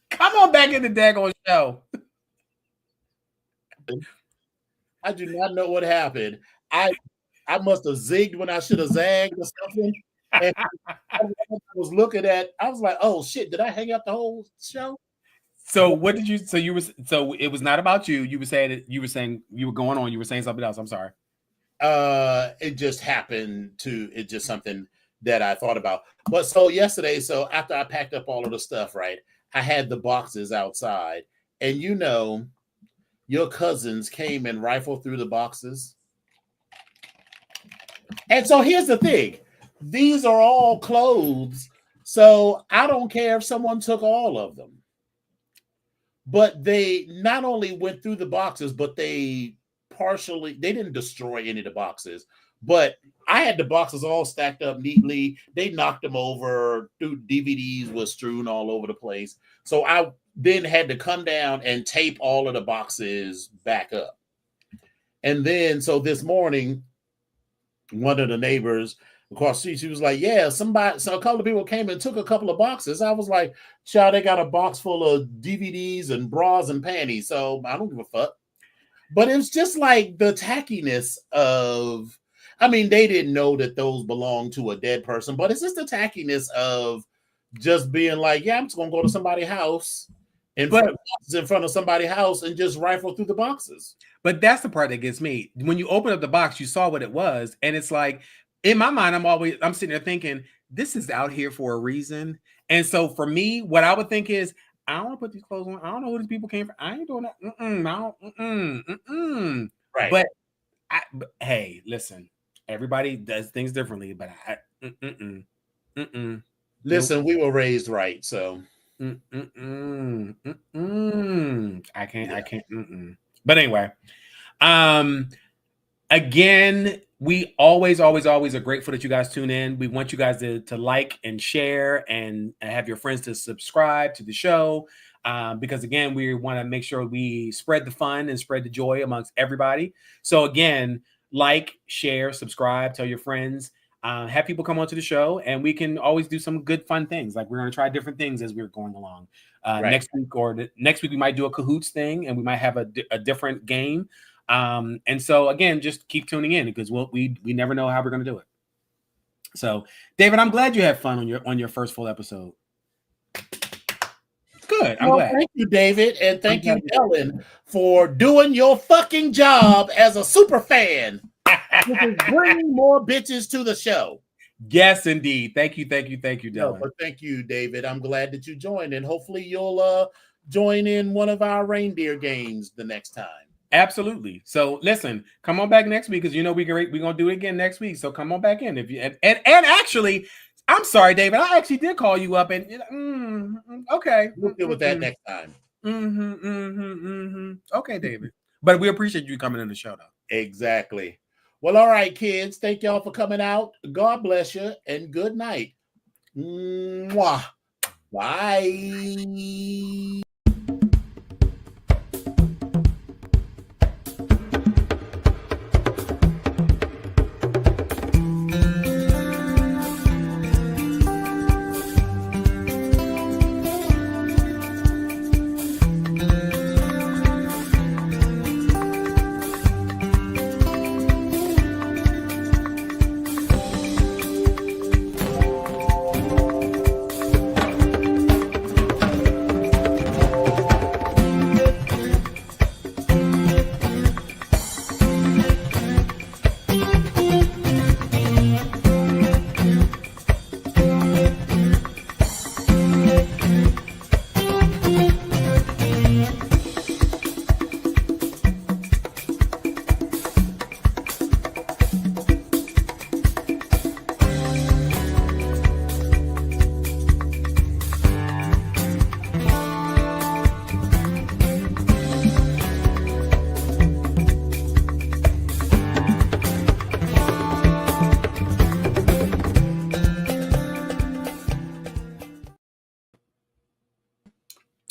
Come on back in the daggone show. I do not know what happened. I must have zigged when I should have zagged or something. And I was looking at, I was like, oh shit, did I hang up the whole show? So what did you, so it was not about you. You were saying you were going on, you were saying something else. I'm sorry. It just happened to, it's just something that I thought about. But so yesterday, so after I packed up all of the stuff, right, I had the boxes outside, and your cousins came and rifled through the boxes. And so here's the thing. These are all clothes. So I don't care if someone took all of them. But they not only went through the boxes, but they didn't destroy any of the boxes. But I had the boxes all stacked up neatly. They knocked them over. DVDs was strewn all over the place. So I then had to come down and tape all of the boxes back up. And then, so this morning, one of the neighbors across the street, she was like, yeah, so a couple of people came and took a couple of boxes. I was like, child, they got a box full of DVDs and bras and panties. So I don't give a fuck. But it's just like the tackiness of, I mean, they didn't know that those belonged to a dead person, but it's just the tackiness of just being like, yeah, I'm just going to go to somebody's house in front of somebody's house and just rifle through the boxes. But that's the part that gets me. When you open up the box, you saw what it was. And it's like, in my mind, I'm sitting there thinking, this is out here for a reason. And so for me, what I would think is, I don't want to put these clothes on. I don't know who these people came from. I ain't doing that. Right. But hey, listen, everybody does things differently, but Listen, we were raised right, so I can't. But anyway, again, we always are grateful that you guys tune in. We want you guys to like and share and have your friends to subscribe to the show, because again, we want to make sure we spread the fun and spread the joy amongst everybody. So again, like, share, subscribe, tell your friends. Have people come onto the show, and we can always do some good, fun things. Like we're going to try different things as we're going along. Next week, we might do a cahoots thing, and we might have a different game. And so again, just keep tuning in, because we never know how we're going to do it. So, David, I'm glad you had fun on your first full episode. Good. I'm glad. Thank you, David, and thank you, Ellen, for doing your fucking job as a super fan. Bring more bitches to the show. Yes, indeed. Thank you, Dylan. No, but thank you, David. I'm glad that you joined, and hopefully you'll join in one of our reindeer games the next time. Absolutely. So listen, come on back next week, because we're gonna do it again next week. So come on back in if you and actually, I'm sorry, David. I actually did call you up, and okay, we'll deal with that next time. Okay, David. But we appreciate you coming in the show, though. Exactly. Well, all right, kids. Thank y'all for coming out. God bless you, and good night. Mwah. Bye.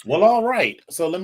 Well, all right. So let me